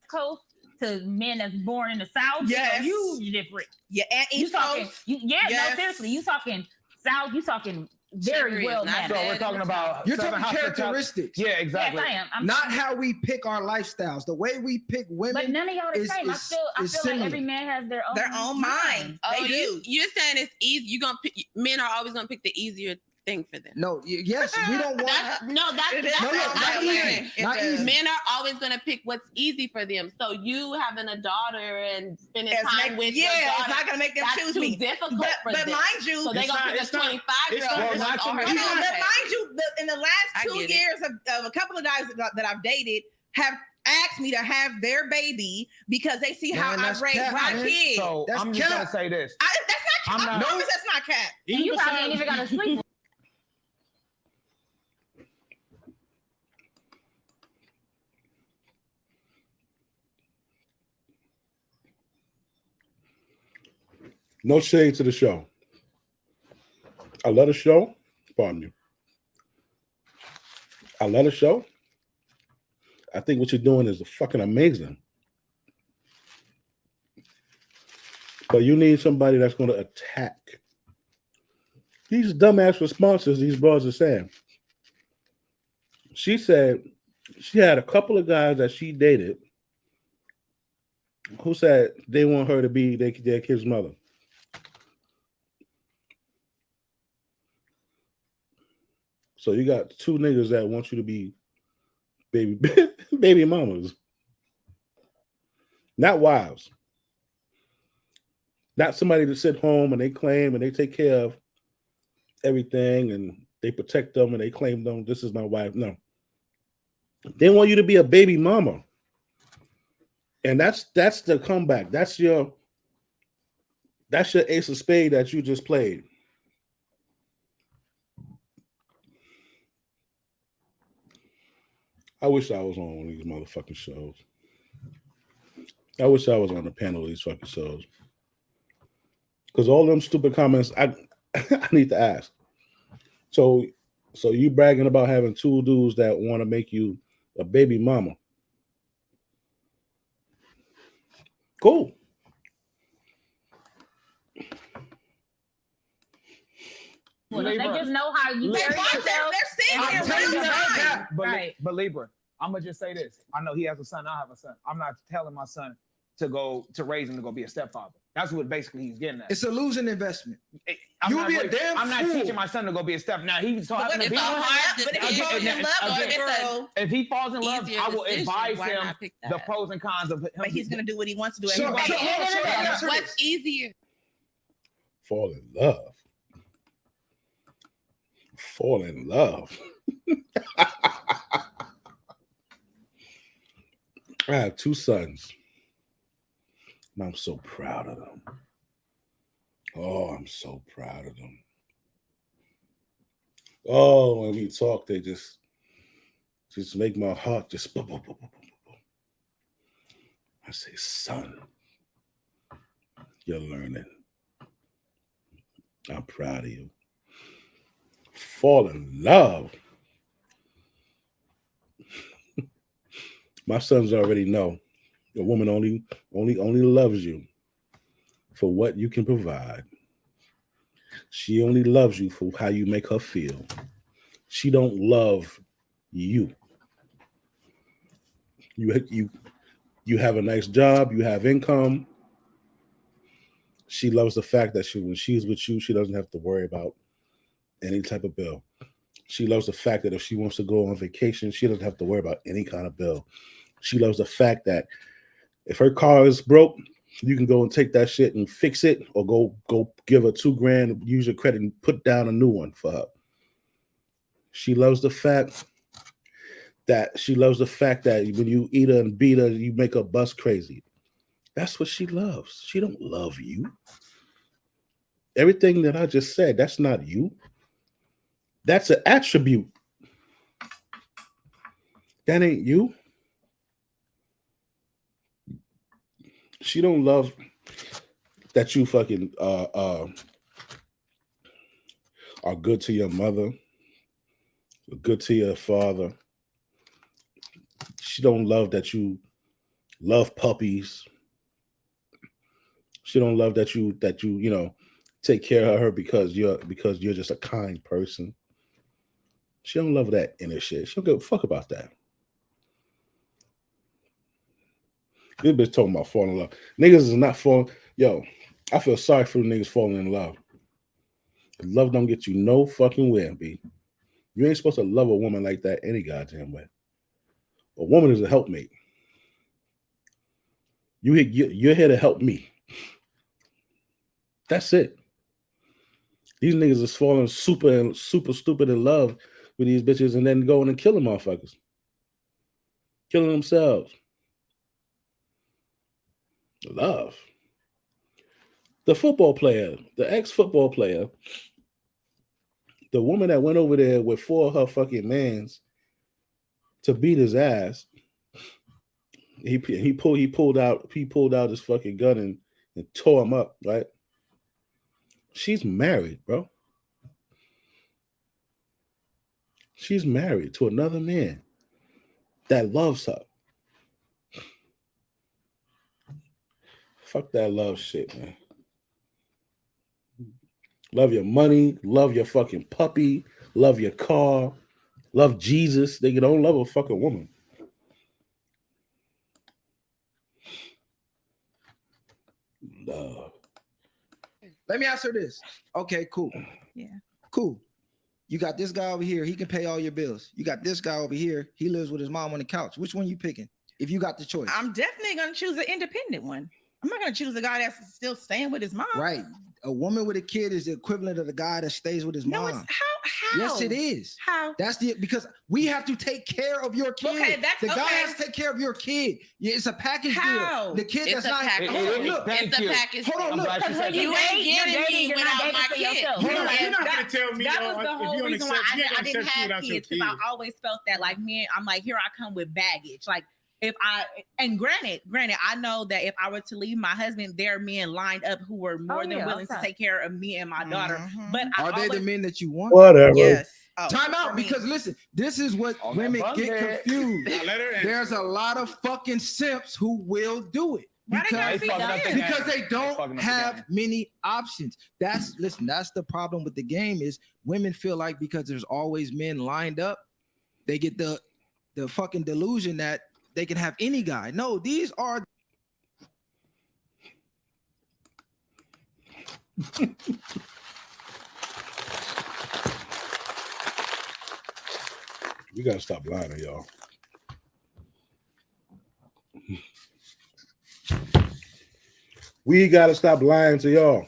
Coast to men that's born in the South. Yes. Huge difference. Yeah, and You East talking? Coast. No, seriously. You talking South? You talking very Sugar is well not mannered. So we're talking about You're Southern talking hospitality. characteristics. Yeah, Yes, exactly. I am. I'm Not how we pick our lifestyles. The way we pick But women. none of y'all the is- same. I is- feel is like similar. every man has their own mind. Oh, They do. you're saying it's easy. You gonna pick, men are always gonna pick the easier thing for them. No, yes, we don't want. That's It what not I'm easy. hearing. Not easy. Men are always gonna pick what's easy for them. So you having a daughter and spending It's time with your it's daughter, not gonna make them that's choose too me. difficult But for them. mind you, So they It's gonna not- pick a it's not- 25-year-old. it's not- It's like, it's oh, not- her Hold on, dad's but okay. mind you, in the last I 2 get it. years of a couple of guys that I've dated have asked me to have their baby because they see how Man, I that's raise cap, my man. kids. So That's I'm just gonna cap. say this. That's not. I'm I not- promise that's not cap. And you probably ain't even got to sleep. No shade to the show. I love the show. Pardon me. I love the show. I think what you're doing is fucking amazing. But you need somebody that's going to attack these dumbass responses these broads are saying. She said she had a couple of guys that she dated who said they want her to be their kid's mother. So you got two niggas that want you to be baby mamas. Not wives. Not somebody to sit home and they claim and they take care of everything and they protect them and they claim them. This is my wife. No. They want you to be a baby mama. And that's the comeback. That's your ace of spade that you just played. I wish I was on one of these motherfucking shows. I wish I was on the panel of these fucking shows. Because all them stupid comments, I need to ask. So you bragging about having two dudes that want to make you a baby mama. Cool. for them. They Libra. just know how you Libra. carry yourself. They're seeing I'm it telling real you time. that, Right. but Libra, I'm gonna just say this. I know he has a son. I have a son. I'm not telling my son to go to raise him to go be a stepfather. That's what basically he's getting at. It's a losing investment. I'm You not, would be a damn I'm not fool. teaching my son to go be a step. Now he's so happen to But be if one. he falls in love with a girl, If he falls in love, Easier I will decision. advise Why him not pick the that? pros and cons of him. but he's gonna do what he wants to do. So, Everybody- What's easier? Fall in love. Fall in love. I have 2 sons. And I'm so proud of them. Oh, I'm so proud of them. Oh, when we talk, they just make my heart just. I say, son, you're learning. I'm proud of you. Fall in love. My sons already know a woman only loves you for what you can provide. She only loves you for how you make her feel. She don't love you. You have a nice job, you have income. She loves the fact that when she's with you, she doesn't have to worry about any type of bill. She loves the fact that if she wants to go on vacation, she doesn't have to worry about any kind of bill. She loves the fact that if her car is broke, you can go and take that shit and fix it, or go give her $2,000, use your credit and put down a new one for her. She loves the fact that when you eat her and beat her, you make her bust crazy. That's what she loves. She don't love you. Everything that I just said, that's not you. That's an attribute. That ain't you. She don't love that you fucking are good to your mother, good to your father. She don't love that you love puppies. She don't love that you take care of her because you're just a kind person. She don't love that inner shit. She don't give a fuck about that. This bitch talking about falling in love. Niggas is not falling. Yo, I feel sorry for the niggas falling in love. Love don't get you no fucking where, B. You ain't supposed to love a woman like that any goddamn way. A woman is a helpmate. You're here to help me. That's it. These niggas is falling super stupid in love with these bitches and then going and killing motherfuckers. Killing themselves. Love. The football player, the ex-football player, the woman that went over there with 4 of her fucking mans to beat his ass. He pulled out his fucking gun and tore him up, right? She's married, bro. She's married to another man that loves her. Fuck that love shit, man. Love your money, love your fucking puppy, love your car, love Jesus. They don't love a fucking woman. Love. Let me answer this. Okay, cool. Yeah. Cool. You got this guy over here. He can pay all your bills. You got this guy over here. He lives with his mom on the couch. Which one you picking? If you got the choice. I'm definitely gonna choose an independent one. I'm not gonna choose a guy that's still staying with his mom. Right. A woman with a kid is the equivalent of the guy that stays with his No, mom. it's how? Yes, it is. How? That's because we have to take care of your kid. Okay, that's the guy okay. has to take care of your kid. Yeah, it's a package How? deal. The kid It's that's a not. package. Hold on, look. Thank It's you. a package. Hold on, I'm look. glad you said You that. ain't getting me without my kid. Hold on, you're not That- gonna tell me That if was the you whole don't reason why accept, you ain't I gonna didn't accept you have without your kids, because kid. I always felt that like men, I'm like, here I come with baggage. Like and granted, I know that if I were to leave my husband, there are men lined up who were more than willing to take care of me and my daughter. Mhm. But I Are they the always, men that you want? Whatever. Yes. Oh, Time for out, me. because listen, this is what On that women bunk get bed. confused. Now let her answer. There's a lot of fucking simps who will do it. Why they gotta Because, be fucking up the serious? because they fucking don't up the have game. many options. That's the problem with the game is women feel like because there's always men lined up, they get the fucking delusion that they can have any guy. No, these are We gotta stop lying to y'all. We gotta stop lying to y'all.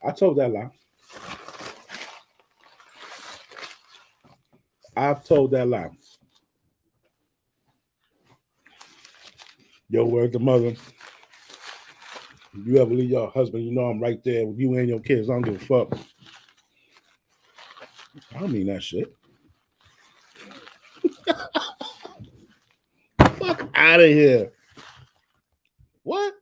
I told that lie. I've told that lie. Yo, where's the mother? You ever leave your husband, you know I'm right there with you and your kids. I don't give a fuck. I don't mean that shit. Fuck out of here. What?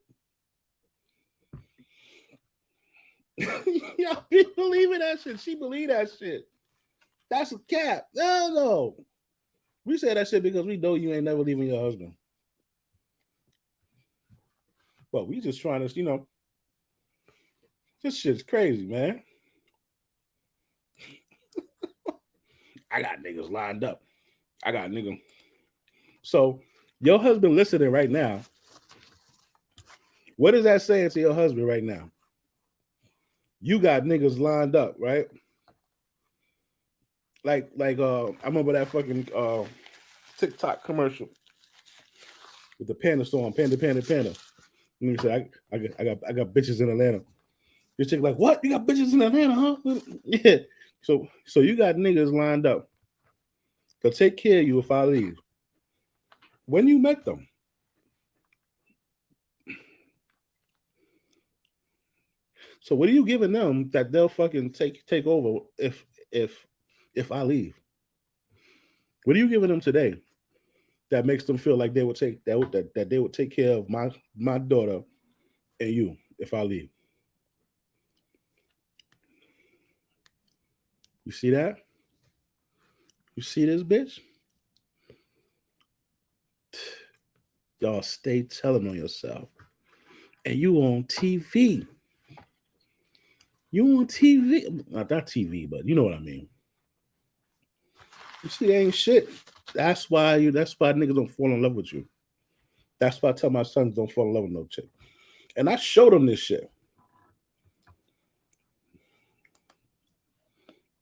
Y'all be believing that shit. She believe that shit. That's a cap. No. We say that shit because we know you ain't never leaving your husband. But we just trying to, this shit's crazy, man. I got niggas lined up. I got nigga. So your husband listening right now. What is that saying to your husband right now? You got niggas lined up, right? Like I remember that fucking TikTok commercial with the panda song, panda. And you say, I got bitches in Atlanta. Your chick like, what? You got bitches in Atlanta, huh? Yeah. So you got niggas lined up to take care of you if I leave. When you met them, so what are you giving them that they'll fucking take over if I leave? What are you giving them today that makes them feel like they would take that they would take care of my daughter and you if I leave? You see that? You see this bitch? Y'all stay telling on yourself. And you on TV. You on TV. Not TV, but you know what I mean. You see, ain't shit. That's why niggas don't fall in love with you. That's why I tell my sons don't fall in love with no chick. And I showed them this shit.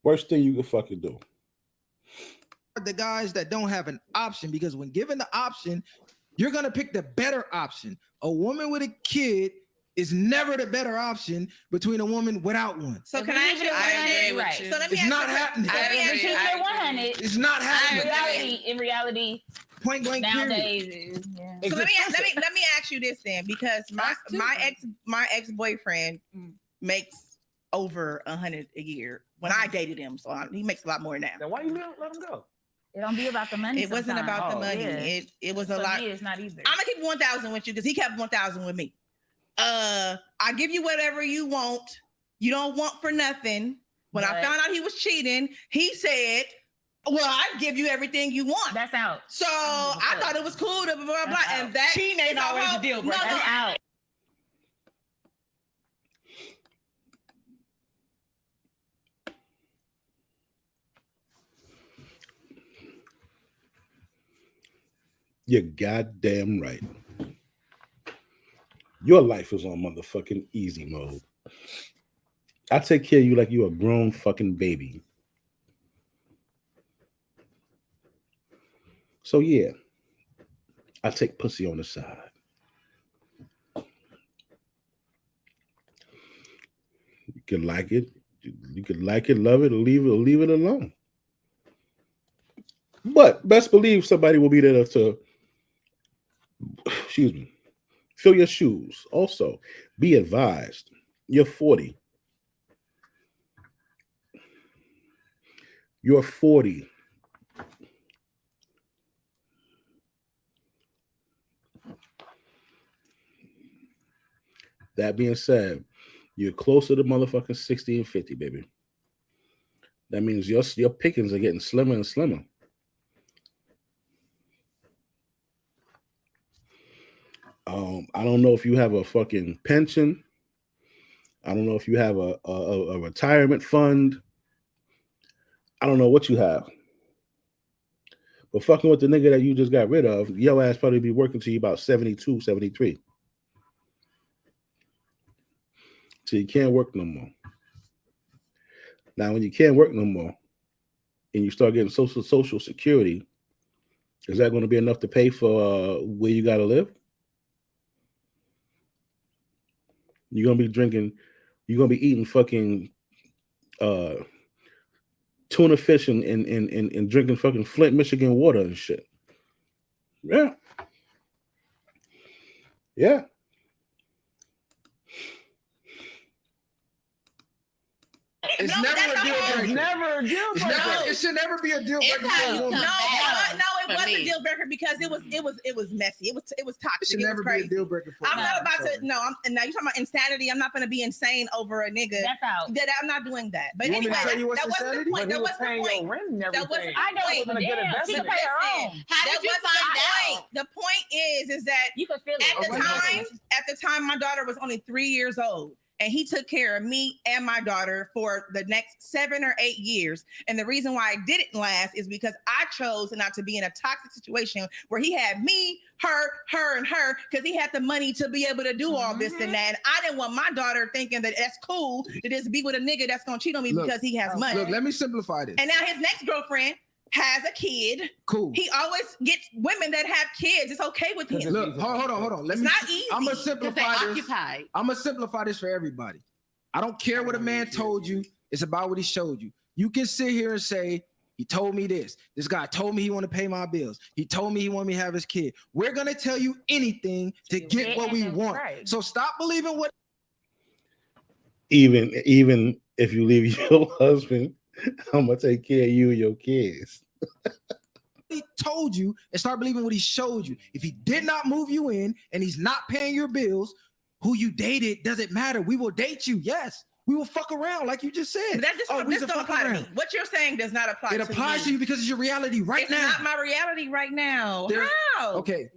Worst thing you can fucking do. the guys that don't have an option because when given the option, you're gonna pick the better option. A woman with a kid is never the better option between a woman without one. So can I ask you a question? Right. So let me It's ask not you, happening. so let me ask you, Keep it 100. It's not happening. In reality, Point blank. nowadays, Period. is, yeah. so let me ask you this then, because my ex-boyfriend makes over 100 a year when I dated him, so he makes a lot more now. Then why you let him go? It don't be about the money. It wasn't about the money. Yeah. It was a For lot. me, it's not either. I'm gonna keep 1,000 with you because he kept 1,000 with me. I give you whatever you want. You don't want for nothing. When I found out he was cheating, he said, "Well, I give you everything you want." That's out. So I thought it was cool to blah blah blah, and that cheating ain't always a deal breaker. That's out. You're goddamn right. Your life is on motherfucking easy mode. I take care of you like you a grown fucking baby. So yeah, I take pussy on the side. You can like it. You can like it, love it, or leave it alone. But best believe somebody will be there to excuse me, fill your shoes. Also, be advised, you're 40. You're 40. That being said, you're closer to motherfucking 60 and 50, baby. That means your pickings are getting slimmer and slimmer. I don't know if you have a fucking pension. I don't know if you have a retirement fund. I don't know what you have. But fucking with the nigga that you just got rid of, your ass probably be working till you about 72, 73. So you can't work no more. Now, when you can't work no more and you start getting social security, is that going to be enough to pay for where you got to live? You're going to be drinking, you're going to be eating fucking tuna fish and drinking fucking Flint, Michigan water and shit. Yeah. Yeah. It's No, never that's a deal not breaker. It's never a deal It's breaker. never, it should never be a deal It's breaker. how for a you woman. come back. It for was me. a deal breaker because it was messy. It was It toxic. should It never was be a crazy. deal breaker for I'm a not woman. about to. Sorry. No, and now you're talking about insanity. I'm not going to be insane over a nigga. That's out. That I'm not doing that. But You want me anyway, to tell you what's that wasn't the insanity? point. But That he was wasn't the paying your point. rent and That everything. wasn't I know, the but point. a good damn, she can investment. pay her Listen, own. How that did you wasn't find the point. out? The point is that You can feel it. at the time, my daughter was only 3 years old. And he took care of me and my daughter for the next 7 or 8 years. And the reason why I didn't last is because I chose not to be in a toxic situation where he had me, her, and her, because he had the money to be able to do all this and that. And I didn't want my daughter thinking that that's cool to just be with a nigga that's gonna cheat on me Look, because he has money. Look, let me simplify this. And now his next girlfriend has a kid. Cool. He always gets women that have kids. It's okay with him. Look, hold on. It's not easy. I'm gonna Because they simplify this. occupied. I'm gonna simplify this for everybody. I don't care what a man told you. It's about what he showed you. You can sit here and say, he told me this. This guy told me he want to pay my bills. He told me he want me to have his kid. We're gonna tell you anything to get what we want. Right. So stop believing what Even if you leave your husband, I'm gonna take care of you and your kids. he told you and start believing what he showed you. If he did not move you in and he's not paying your bills, who you dated doesn't matter. We will date you. Yes. We will fuck around like you just said. But that just we this can don't fuck apply to around. me. What you're saying does not apply It to applies me. to you because it's your reality right It's now. not my reality right now. There's- How? Okay.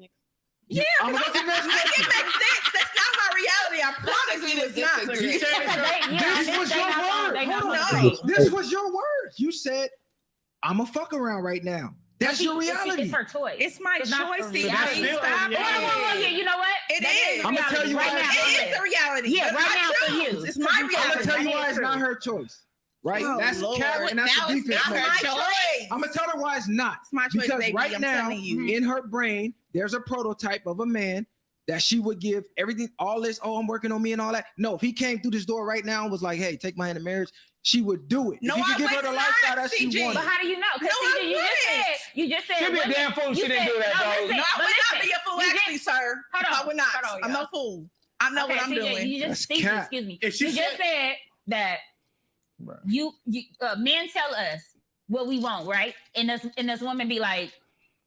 Yeah, I'm gonna go to the next it makes question. sense. That's not my reality. I promise you it's not. She said it's This was your word. Hold on. No. This was your word. You said, I'm a fuck around right now. That's your reality. It's her choice. It's my It's not choice, for CJ. me. That's still Stop a reality. it. You know what? It That is. the I'ma reality tell you right why. now. It is the reality. Yeah, But right I now for choose. you. It's my I'm gonna reality. tell you why it's True. not her choice. Right? Oh, That's Lord. cap and that's Now a it's defense. It's not measure. my her choice. I'm gonna tell her why it's not. It's my choice, Because baby. right I'm now, telling you. in her brain, there's a prototype of a man that she would give everything, all this, oh, I'm working on me and all that. No, if he came through this door right now and was like, hey, take my hand in marriage, she would do it. No, if he could I give her would the not, lifestyle that she CG. wanted. But how do you know? No, I You just said. She'd be a women- damn fool if you she didn't said- do that, no, though. listen, No, I but would not listen, be a fool, you actually, just- sir. Hold on, I would not. hold on, I'm y'all. no fool. I know what I'm CJ, doing. You That's just think, cap. excuse me. If she You just said that Bruh. you men tell us what we want, right? And this woman be like,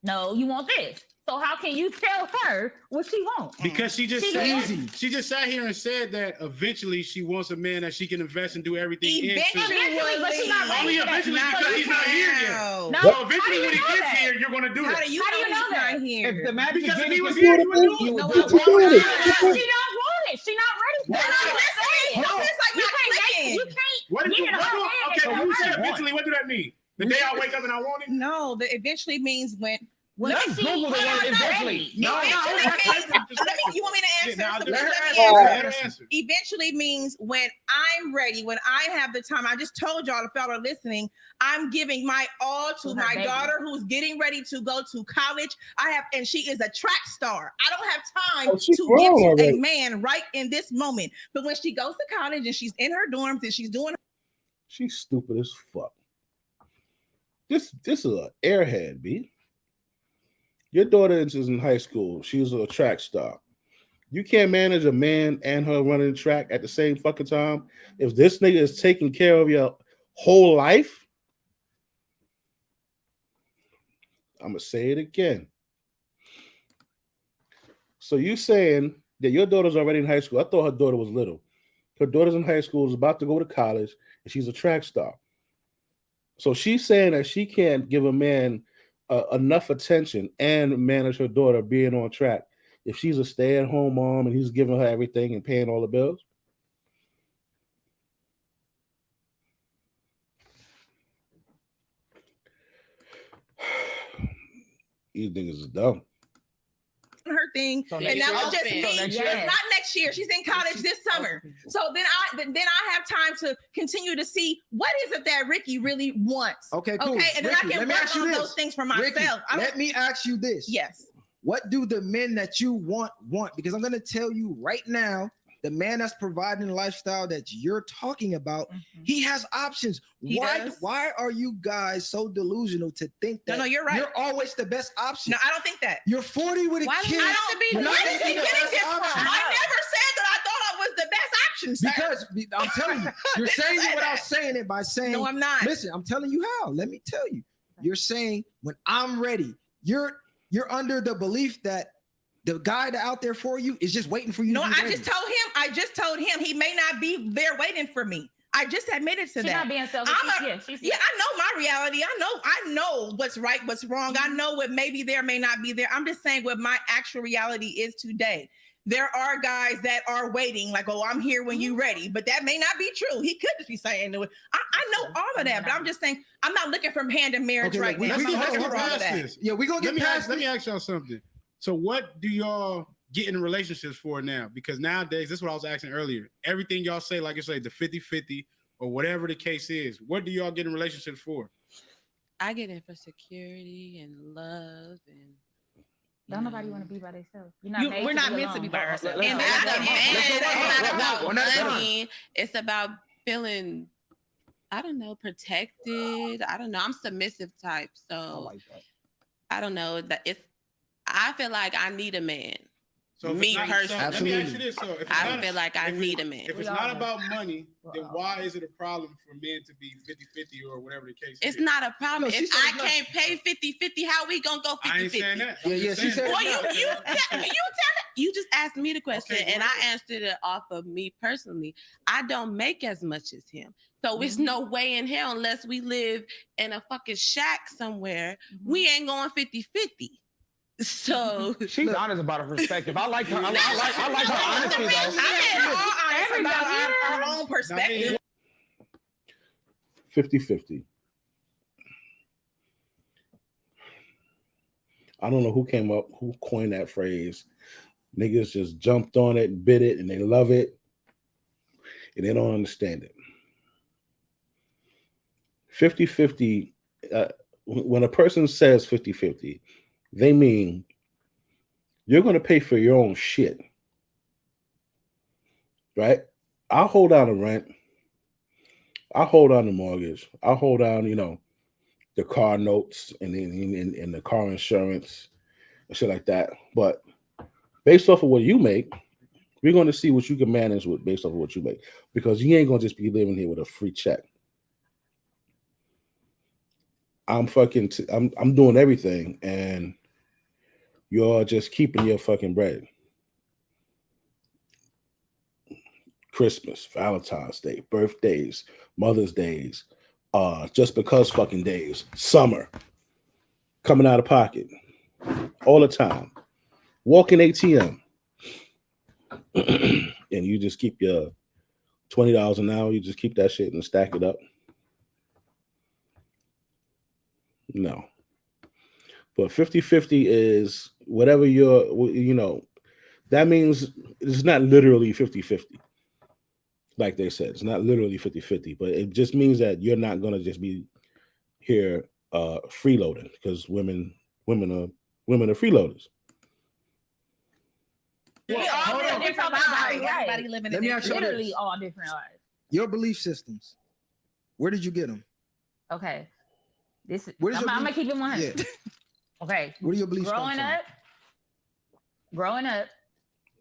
no, you want this. So how can you tell her what she wants? Because she just She said, easy. she just sat here and said that eventually she wants a man that she can invest and do everything Eventually, into. but she's not Only ready for that. eventually No, because you he's not here yet. No. No. So How eventually do you when he know gets that? here, you're gonna do How that. do you How do you know know he's that? not here? If the magic Because if beginning he was for here, you, you would do you it. would No, do I it. won't. She don't want it. She not ready for They're it. not listening. Hold on. It's like You not can't clicking. you can't What did you get what her do- head Okay, and when you go, said "I want eventually, what do that mean? The day I wake up and I want it? No, the eventually means when. Let's she- Google the when word I'm eventually. ready. No, Eventually that's means. just- Let me. You want me to Yeah, answer? now So let please her let me answer. answer. Let her answer. Eventually means when I'm ready, when I have the time. I just told y'all, if y'all are listening, I'm giving my all to To her my baby. daughter who's getting ready to go to college. And she is a track star. I don't have time Oh, she's to grown give to already. a man right in this moment. But when she goes to college and she's in her dorms and she's doing She's stupid as fuck. This is an airhead, B. Your daughter is in high school. She's a track star. You can't manage a man and her running track at the same fucking time. If this nigga is taking care of your whole life, I'm gonna say it again. So you saying that your daughter's already in high school? I thought her daughter was little. Her daughter's in high school, is about to go to college, and she's a track star. So she's saying that she can't give a man enough attention and manage her daughter being on track. if she's a stay-at-home mom and he's giving her everything and paying all the bills? These niggas is dumb. Her thing, So and next that year? was just So me. next year? It's not next year. She's in college this summer. So then I have time to continue to see what is it that Ricky really wants. Okay, cool. Okay, and then Ricky, I can let me work ask you on this. those things for Ricky, myself. let me ask you this. Yes. What do the men that you want? Because I'm going to tell you right now, the man that's providing the lifestyle that you're talking about, he has options. He does. Why are you guys so delusional to think that No, you're right. you're always the best option? No, I don't think that. You're 40 with a Why kid. don't I have to be You're not Where gonna is he be the getting best this from? option. I never said that I thought I was the best option, sir. Because I'm telling you, you're saying it without saying it by saying, No, I'm not. listen, I'm telling you how. Let me tell you. You're saying when I'm ready, you're under the belief that the guy that out there for you is just waiting for you. No, to be I ready. just told him he may not be there waiting for me. I just admitted to She's that. not being selfish. Yeah, I know my reality. I know what's right, what's wrong. I know what may be there, may not be there. I'm just saying what my actual reality is today. There are guys that are waiting, like, oh, I'm here when you ready, but that may not be true. He could just be saying it. I know all of that, but I'm just saying I'm not looking for hand in marriage Okay, right look, now. we I'm can- not hold looking on, for all hold of on. that. Yeah, we're gonna get past Let me ask y'all something. So what do y'all get in relationships for now? Because nowadays, this is what I was asking earlier. Everything y'all say, like you say, the 50-50 or whatever the case is, what do y'all get in relationships for? I get in for security and love and. Don't nobody want to be by themselves. We're not meant to be by ourselves. ourselves. And Let's that's go a back. man. Let's go back. It's not One about at a time. money. It's about feeling, I don't know, protected. I don't know. I'm submissive type. I So like that. I don't know that I feel like I need a man. So if Me it's not, personally. let me ask you this. So if it's I not, feel like I if need it- a man. If We it's all not do. about money, then all why is it a problem for men to be 50-50 or whatever the case It's is? not a problem. No, she If said I it's not. can't pay 50-50, how we gonna go 50-50? I ain't saying that. Yeah, yeah, she said Well, it's you just asked me the question, Okay, go and I ahead. answered it off of me personally. I don't make as much as him, so it's no way in hell unless we live in a fucking shack somewhere. We ain't going 50-50. So She's honest about her perspective. I like her. I like her honesty though. I'm all honest about our own Now, perspective. 50-50. I don't know who coined that phrase. Niggas just jumped on it, bit it, and they love it, and they don't understand it. 50-50, when a person says 50-50, they mean you're going to pay for your own shit, right? I'll hold down the rent. I'll hold down the mortgage. I'll hold down, the car notes and the car insurance and shit like that. But based off of what you make, we're going to see what you can manage with based off of what you make, because you ain't going to just be living here with a free check. I'm doing everything, and you're just keeping your fucking bread. Christmas, Valentine's Day, birthdays, Mother's Days, just because fucking days, summer, coming out of pocket all the time, walking ATM, and you just keep your $20 an hour. You just keep that shit and stack it up. No. But 50-50 is whatever that means it's not literally 50-50. Like they said, it's not literally 50-50, but it just means that you're not going to just be here freeloading, because women are freeloaders. We all live different lives. Everybody living Let a me ask you different Literally this. all different lives. Your belief systems. Where did you get them? Okay. This is Where's I'm your gonna belief- keep it 100. Yeah. Okay. Where do your beliefs come Growing up,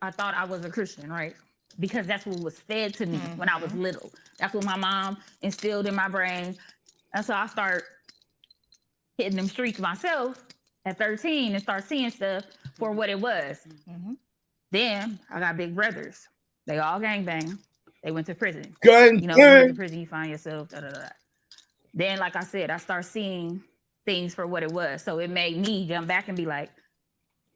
I thought I was a Christian, right? Because that's what was fed to me when I was little. That's what my mom instilled in my brain. And so I start hitting them streets myself at 13 and start seeing stuff for what it was. Then I got big brothers. They all gangbang. They went to prison. Gang, When you went to gang. prison, you find yourself, da, da, da, da. Then, like I said, I start seeing things for what it was. So it made me jump back and be like,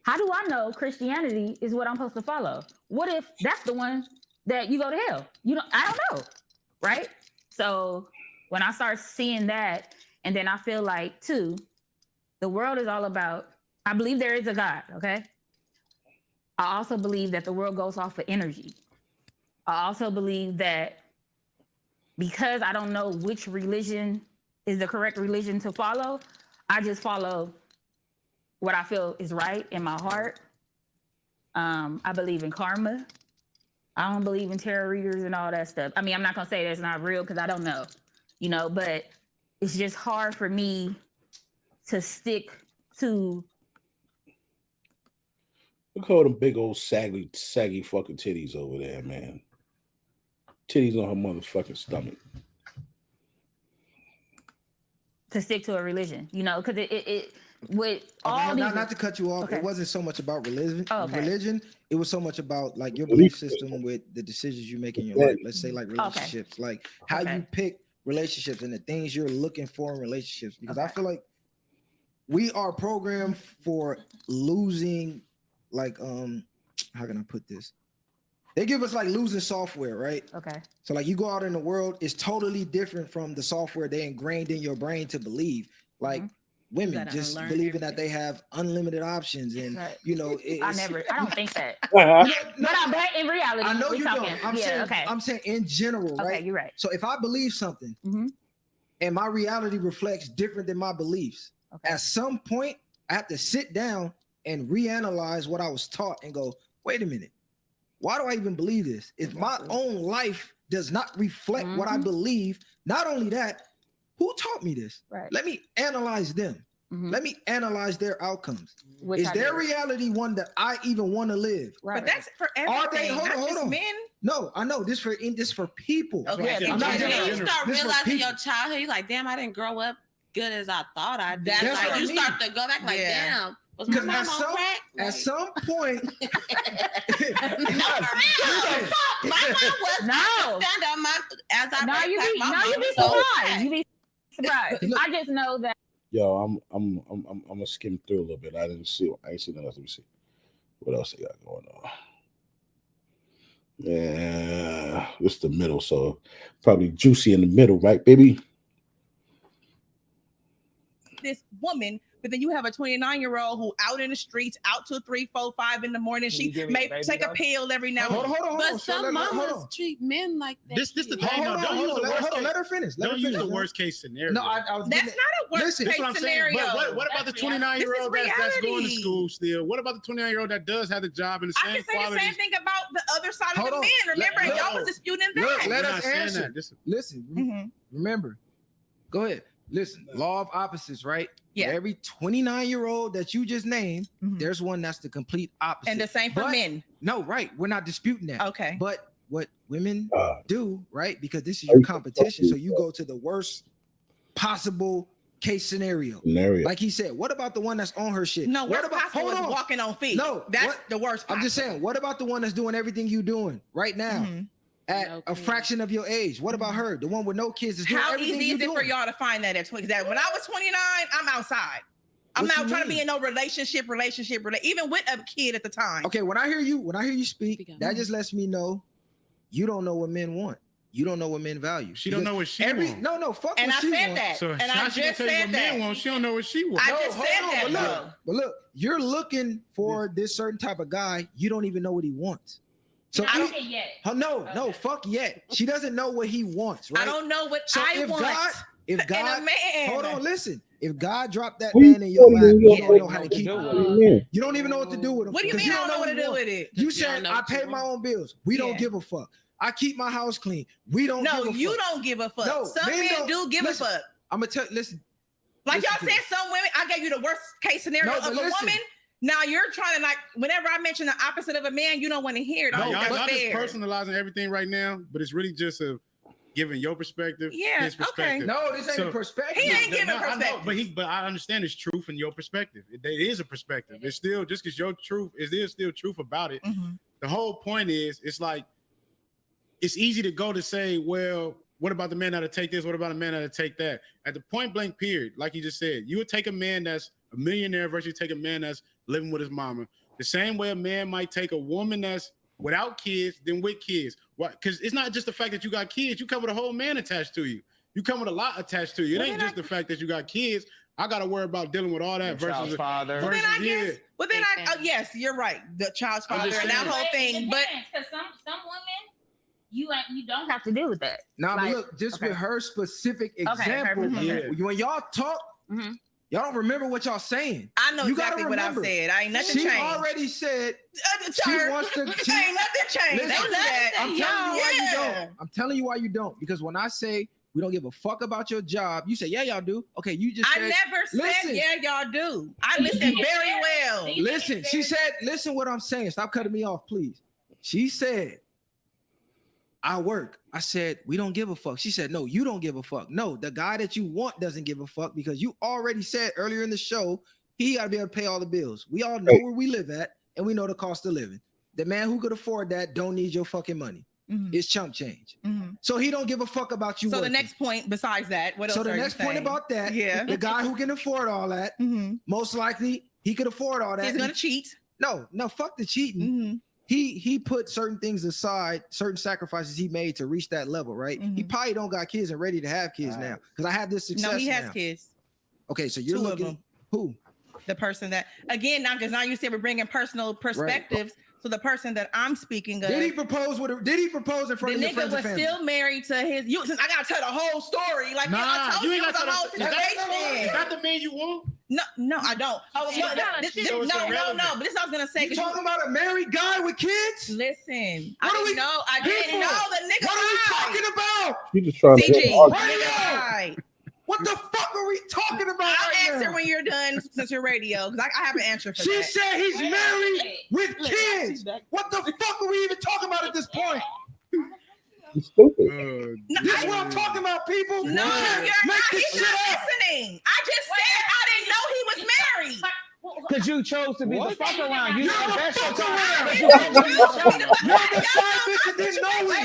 How do I know Christianity is what I'm supposed to follow? What if that's the one that you go to hell? I don't know, right? So when I start seeing that, and then I feel like too, the world is all about. I believe there is a God. Okay. I also believe that the world goes off of energy. I also believe that because I don't know which religion is the correct religion to follow, I just follow what I feel is right in my heart. I believe in karma. I don't believe in tarot readers and all that stuff. I mean, I'm not gonna say that's not real because I don't know, but it's just hard for me to stick to. Look at all them big old saggy fucking titties over there, man. Titties on her motherfucking stomach. To stick to a religion, because it with all these. Not to cut you off. Okay. It wasn't so much about religion. Okay. Religion. It was so much about like your belief system with the decisions you make in your life. Let's say like relationships, like how you pick relationships and the things you're looking for in relationships. Because I feel like we are programmed for losing. Like how can I put this? They give us like losing software, right? Okay. So like you go out in the world, it's totally different from the software they ingrained in your brain to believe. Like women just believing that they have unlimited options, and Right. I don't think that. But in reality, I know you talking. don't. I'm saying in general, right? Okay, you're right. So if I believe something and my reality reflects different than my beliefs, at some point I have to sit down and reanalyze what I was taught and go, wait a minute, why do I even believe this? If my own life does not reflect what I believe, not only that, who taught me this? Right. Let me analyze them. Let me analyze their outcomes. Is their reality one that I even want to live? Right. But that's for everything. Are they? Hold on. Men. No, I know this for people. Okay. I'm not Then you start this for realizing people. your childhood. You're like, damn, I didn't grow up good as I thought I did. That's like what you I mean. start to go back like, damn. Because at some point, my mom was stand up. As I you be surprised. You be surprised. I just know that. Yo, I'm gonna skim through a little bit. I ain't seen nothing else. Let me see what else they got going on. Yeah, it's the middle, so probably juicy in the middle, right, baby? This woman, but then you have a 29-year-old who out in the streets, out till 3, 4, 5 in the morning. She may take a pill every now and then. Hold on. But some mamas treat men like that. This the thing. Don't use the worst case. Let her finish. Don't use the worst case scenario. No, that's not a worst case scenario. But what about the 29-year-old that's going to school still? What about the 29-year-old that does have the job and the same qualities? I can say the same thing about the other side of the men. Remember, y'all was disputing that. Let us answer. Listen, remember. Go ahead. Listen, law of opposites, right? Yeah. For every 29-year-old that you just named, there's one that's the complete opposite. And the same for men. No, right. We're not disputing that. Okay. But what women do, right? Because this is your competition. So you go to the worst possible case scenario. Like he said, what about the one that's on her shit? No, what's possible is walking on feet. No, that's the worst possible. I'm just saying, what about the one that's doing everything you doing right now? At a fraction of your age. What about her? The one with no kids is doing everything easy is it for y'all to find that at 20? That when I was 29, I'm outside. I'm not trying to be in no relationship, even with a kid at the time. Okay, when I hear you speak, that just lets me know you don't know what men want. You don't know what men value. She don't know what she wants. No, fuck and what she wants. And I said that. So and I just said that. She don't know what she wants. I just said that. But look, you're looking for this certain type of guy. You don't even know what he wants. So I don't get yet. No, fuck yet. She doesn't know what he wants, right? I don't know what I want. If God, in a man. hold on, listen. If God dropped that man in your lap, you don't know how to keep him. You don't even know what to do with him. What do you mean I don't know what to do with it? You said I pay my own bills. We don't give a fuck. I keep my house clean. We don't give a fuck. No, you don't give a fuck. No, some men do give a fuck. I'm gonna tell you, listen. Like y'all said, some women, I gave you the worst case scenario of a woman. Now you're trying to like, whenever I mention the opposite of a man, you don't want to hear it. No, y'all just personalizing everything right now, but it's really just giving your perspective. Yeah, his perspective. okay. No, this ain't a perspective. He ain't giving perspective. I know, but I understand it's truth in your perspective. It is a perspective. It's still just because your truth is still truth about it. The whole point is, it's like it's easy to go to say, well, what about the man that'll take this? What about a man that'll take that? At the point blank period, like you just said, you would take a man that's a millionaire versus you take a man that's living with his mama. The same way a man might take a woman that's without kids than with kids. Why? Because it's not just the fact that you got kids. You come with a whole man attached to you. You come with a lot attached to you. It ain't just the fact that you got kids. I got to worry about dealing with all that versus father. Well, then I guess. Well, then yes, you're right. The child's father and that whole thing. But because some women, you don't have to deal with that. Now, but look, just with her specific example, when y'all talk, y'all don't remember what y'all saying. I know exactly what I've said. I ain't nothing changed. She already said she wants to. Ain't nothing changed. I'm telling you why you don't. I'm telling you why you don't. Because when I say we don't give a fuck about your job, you say, yeah, y'all do. Okay, you just said. I never said, yeah, y'all do. I listen very well. Listen, she said, listen what I'm saying. Stop cutting me off, please. She said, I work. I said, we don't give a fuck. She said, no, you don't give a fuck. No, the guy that you want doesn't give a fuck because you already said earlier in the show, he got to be able to pay all the bills. We all know where we live at and we know the cost of living. The man who could afford that don't need your fucking money. It's chump change. So he don't give a fuck about you. So working. The next point besides that, what else? So the next point about that, the guy who can afford all that, most likely he could afford all that. He's gonna cheat. No, fuck the cheating. He put certain things aside, certain sacrifices he made to reach that level, right? He probably don't got kids and ready to have kids now because I have this success. No, he has now. kids. Okay, so you're looking who? The person that again now because now you said we're bringing personal perspectives. Right. So the person that I'm speaking of, did he propose in front of your friends and family? The nigga was still married to his. Since I gotta tell the whole story, like I told you, it was a whole situation. Is that the man you want? No, I don't. Oh, no, but this is what I was gonna say. You talking about a married guy with kids? Listen, I didn't know the nigga. What are we talking about? You just trying to right. What the fuck are we talking about? I'll answer when you're done since you're radio because I have an answer for that. She said he's married with kids. What the fuck are we even talking about at this point? You stupid. This is what I'm talking about, people. No, you're not. He's not listening. I just said I didn't know he was married. Because you chose to be the fuck around. You're the fuck around. You're the side bitch that didn't know it.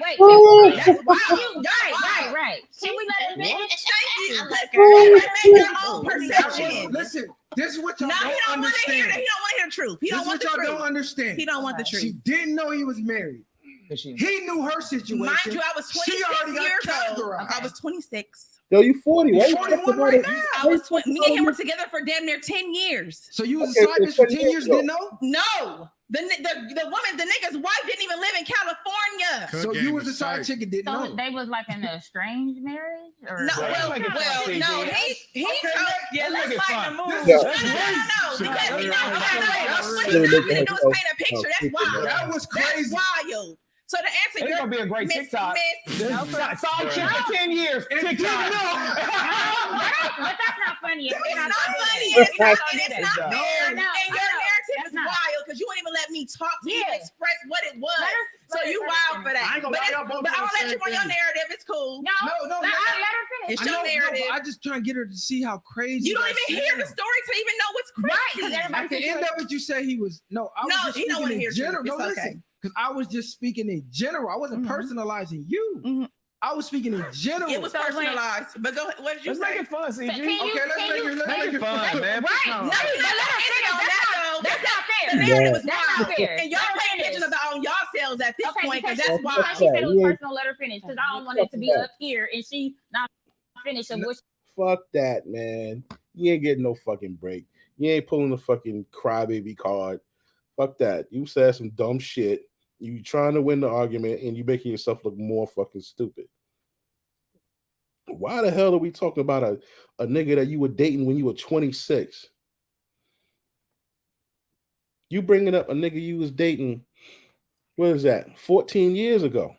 Wait. That's wild. Right. Can we let it finish? Thank you. Make your own perception. Listen, this is what y'all don't don't understand. He don't want to hear the truth. He don't want the truth. This is what y'all don't understand. He don't want the truth. She didn't know he was married. He knew her situation. Mind you, I was 26 years old. I was 26. Yo, you 40, right? 41 right now. I was 20. Me and him were together for damn near 10 years. So you was a side bitch for 10 years, didn't know? No. The woman, the nigga's wife didn't even live in California. So you was a side chick and didn't know. So they was like in a estranged marriage? Or no, no. He told, yeah, let's lighten the mood. No. Because we know, what he do is paint a picture. That's wild. That was crazy. That's wild. So the answer is gonna be a great TikTok. Side chick for 10 years. TikTok. But that's not funny. It's not funny. It's not fair. And your narrative is wild because you wouldn't even let me talk to you and express what it was. So you wild for that. But I'll let you on your narrative. It's cool. No. Let her finish. It's your narrative. I just trying to get her to see how crazy. You don't even hear the story to even know what's crazy. At the end of it, you say he was no. He don't want to hear general. No, listen. Because I was just speaking in general. I wasn't personalizing you. I was speaking in general. It was personalized. But go ahead. What did you say? Let's make it fun, CG. Okay, let's make it fun, man. Right. No, that's not fair. The narrative was wild. And y'all paying attention about on yourselves at this point because that's why. She said it was personal. Let her finish because I don't want it to be up here and she not finish. Fuck that, man. You ain't getting no fucking break. You ain't pulling the fucking crybaby card. Fuck that. You said some dumb shit. You trying to win the argument and you making yourself look more fucking stupid. Why the hell are we talking about a nigga that you were dating when you were 26? You bringing up a nigga you was dating, what is that, 14 years ago?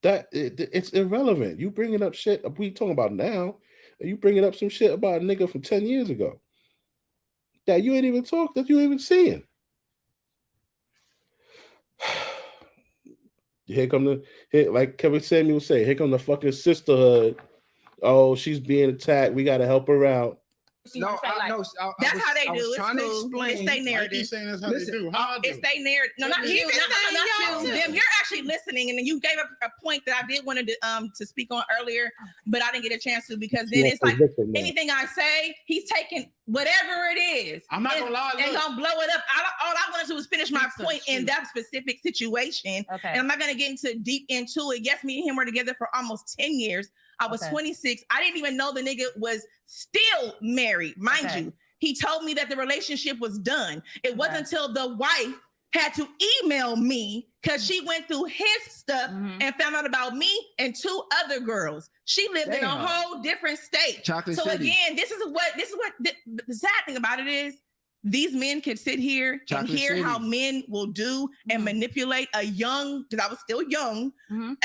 It's irrelevant. You bringing up shit we talking about now, and you bringing up some shit about a nigga from 10 years ago that you ain't even talked, that you ain't even seeing. Here come like Kevin Samuel say, here come the fucking sisterhood. Oh, she's being attacked. We got to help her out. You wanna say, like, That's how they do. was It's trying to cool. explain. It's they Why you narrative. keep saying that's how Listen, they do? How I do? It's they narrative. No, not He you. been Not saying y'all you. too. Them. You're actually listening, and then you gave a point that I did want to speak on earlier, but I didn't get a chance to because then it's like anything I say, he's taking whatever it is. I'm not gonna lie. And Look, gonna blow it up. All I wanted to was finish my point in that specific situation. Okay. And I'm not gonna get into deep into it. Yes, me and him were together for almost 10 years. I was 26. I didn't even know the nigga was still married, mind you. He told me that the relationship was done. It wasn't until the wife had to email me because she went through his stuff and found out about me and 2 other girls. She lived in a whole different state. Chocolate so City. again, this is what the sad thing about it is. These men can sit here Chocolate and hear City. how men will do and manipulate a young, because I was still young,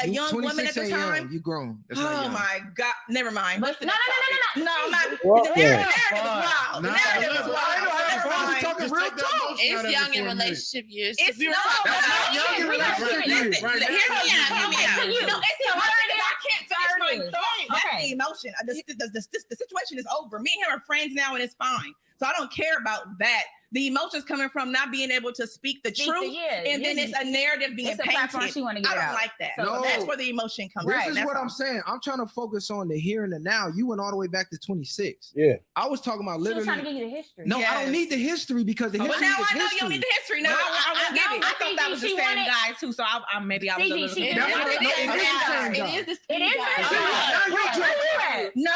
a You young woman at 26 the ain't time. young. You grown. That's not Oh young. my God! Never mind. But What's the no, next topic? no. I'm not. Well, The yeah. narrative is wild. The Nah, narrative is look, wild. Never mind. talking Just real take that talk. emotion out It's of it young for in a minute. relationship years. It's Zero no, time. That's not young in relationship years. Right now. Here's the Yeah. you know, it's the emotion. I can't finish my thought. That's Okay. the emotion. The situation is over. Me and him are friends now, and it's fine. So I don't care about that. The emotions coming from not being able to speak the truth, and then it's a narrative being It's a platform painted. she want to get I don't out. like that. So So that's where the emotion comes This from. is That's what all. I'm saying. I'm trying to focus on the here and the now. You went all the way back to 26. Yeah. I was talking about She was trying to literally. give you the history. No, I don't Yes. need the history because the But history now is I know you don't need history. the history. Now I won't give it. I thought that was the she same wanted- guy too. So maybe I was a little She- confused. That's what- no, it is the same guy. It is the It is same the guy. same guy. Now you're drunk. No,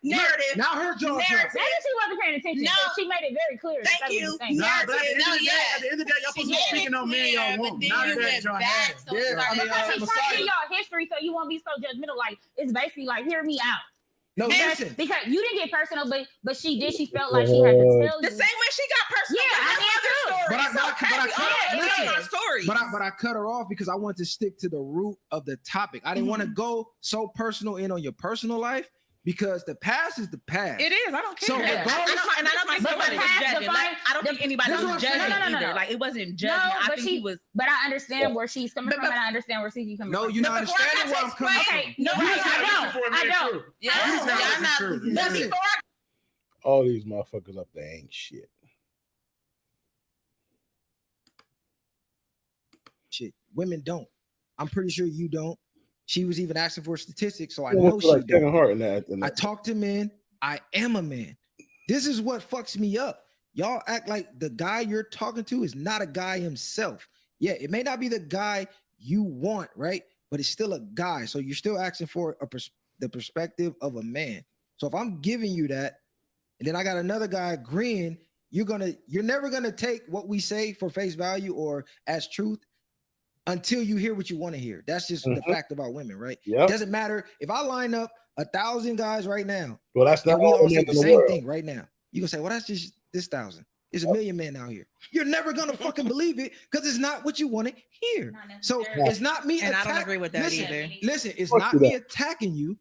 narrative. Now her jaw Narrative. Maybe she wasn't paying attention. No. but she made it very clear. Thank that was you. the same Nah, guy. but at the end of the day, yeah. at the end of the day, y'all supposed to be speaking on men y'all want. But then Not you that went y'all back. have. So Yeah, it's like, I mean, Because she's trying to Messiah. give y'all history so you won't be so judgmental. Like, it's basically like, hear me out. No, Because, listen. because you didn't get personal, but she did. She felt like she had to tell The you. same way she got personal. Yeah, I did too. But I my story. But I cut her off because I wanted to stick to the root of the topic. I didn't want to go so personal in on your personal life because the past is the past. It is. I don't care. So Yeah. regardless, And I don't think But somebody the was past judging. define- Like, I don't think anybody This is was what I'm judging saying. No. either. Like it wasn't No, judgment. I but think he was. But I understand where she's coming But- from, and I understand where she's coming no, from. you're not But before I understanding where I'm explain- coming Okay, from. no, You just gotta listen I for a don't. minute, I don't. too. Yeah, You just gotta y'all not. listen, too. Listen. All these motherfuckers up there ain't shit. Shit, women don't. I'm pretty sure you don't. She was even asking for statistics, so I You know know, she like Kevin don't. Hart in that. In I that. talk to men. I am a man. This is what fucks me up. Y'all act like the guy you're talking to is not a guy himself. Yeah, it may not be the guy you want, right? But it's still a guy. So you're still asking for the perspective of a man. So if I'm giving you that, and then I got another guy agreeing, you're never gonna take what we say for face value or as truth until you hear what you want to hear. That's just the fact about women, right? Yep. It doesn't matter if I line up 1,000 guys right now. Well, that's not And we all all men say in the the same world. thing right now. You gonna say, well, that's just this 1,000. There's a million men out here. You're never gonna fucking believe it because it's not what you want to hear. So it's not me. And I don't agree with that listen, either. Listen, it's Fuck not you me that. attacking you.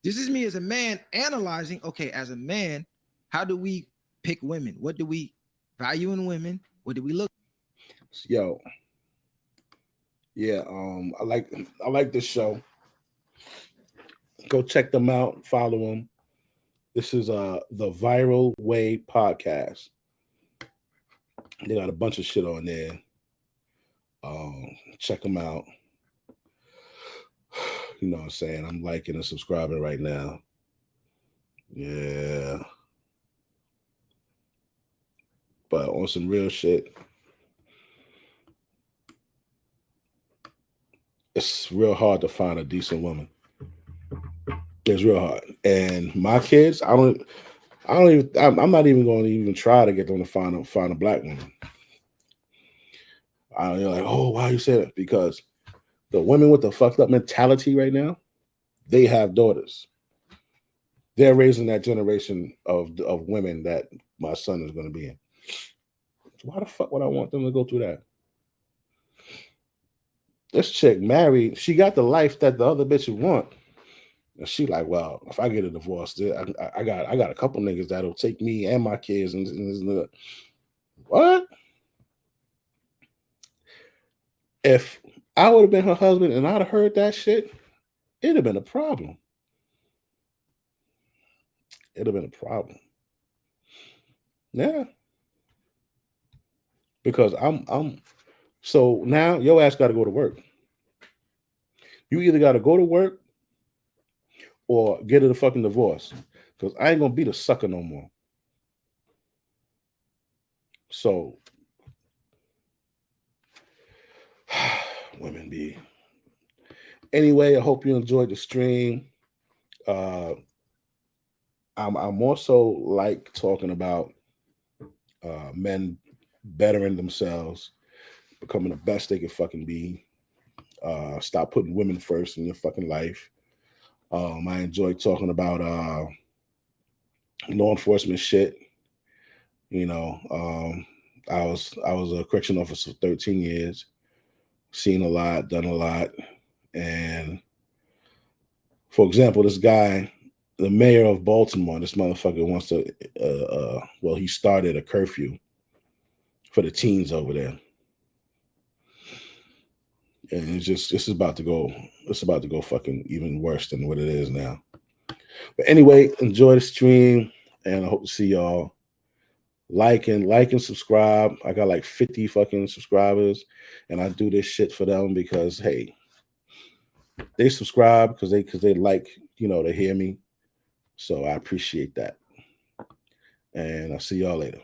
This is me as a man analyzing. Okay, as a man, how do we pick women? What do we value in women? What do we look? Yo. Yeah, I like this show. Go check them out, follow them. This is the Viral Way podcast. They got a bunch of shit on there. Check them out. You know what I'm saying? I'm liking and subscribing right now. Yeah. But on some real shit, it's real hard to find a decent woman. It's real hard. And my kids, I'm not even going to even try to get them to find a black woman. You're like, oh, why you say that? Because the women with the fucked up mentality right now, they have daughters. They're raising that generation of women that my son is going to be in. So why the fuck would I want them to go through that? This chick married, she got the life that the other bitches want. And she like, well, if I get a divorce, I got a couple niggas that'll take me and my kids and what? If I would have been her husband and I'd have heard that shit, it'd have been a problem. it'd have been a problem. Yeah. Because I'm so now your ass gotta go to work. You either gotta go to work or get a fucking divorce. Because I ain't gonna be the sucker no more. So women be. Anyway, I hope you enjoyed the stream. Uh I'm also like talking about men bettering themselves, becoming the best they can fucking be. Stop putting women first in your fucking life. I enjoy talking about law enforcement shit. You know, I was a correction officer for 13 years, seen a lot, done a lot, and for example, this guy, the mayor of Baltimore, this motherfucker wants to. Well, he started a curfew for the teens over there, and it's about to go. It's about to go fucking even worse than what it is now. But anyway, enjoy the stream, and I hope to see y'all. Like and subscribe. I got like 50 fucking subscribers, and I do this shit for them because hey, they subscribe because they like, you know, to hear me. So I appreciate that. And I'll see y'all later.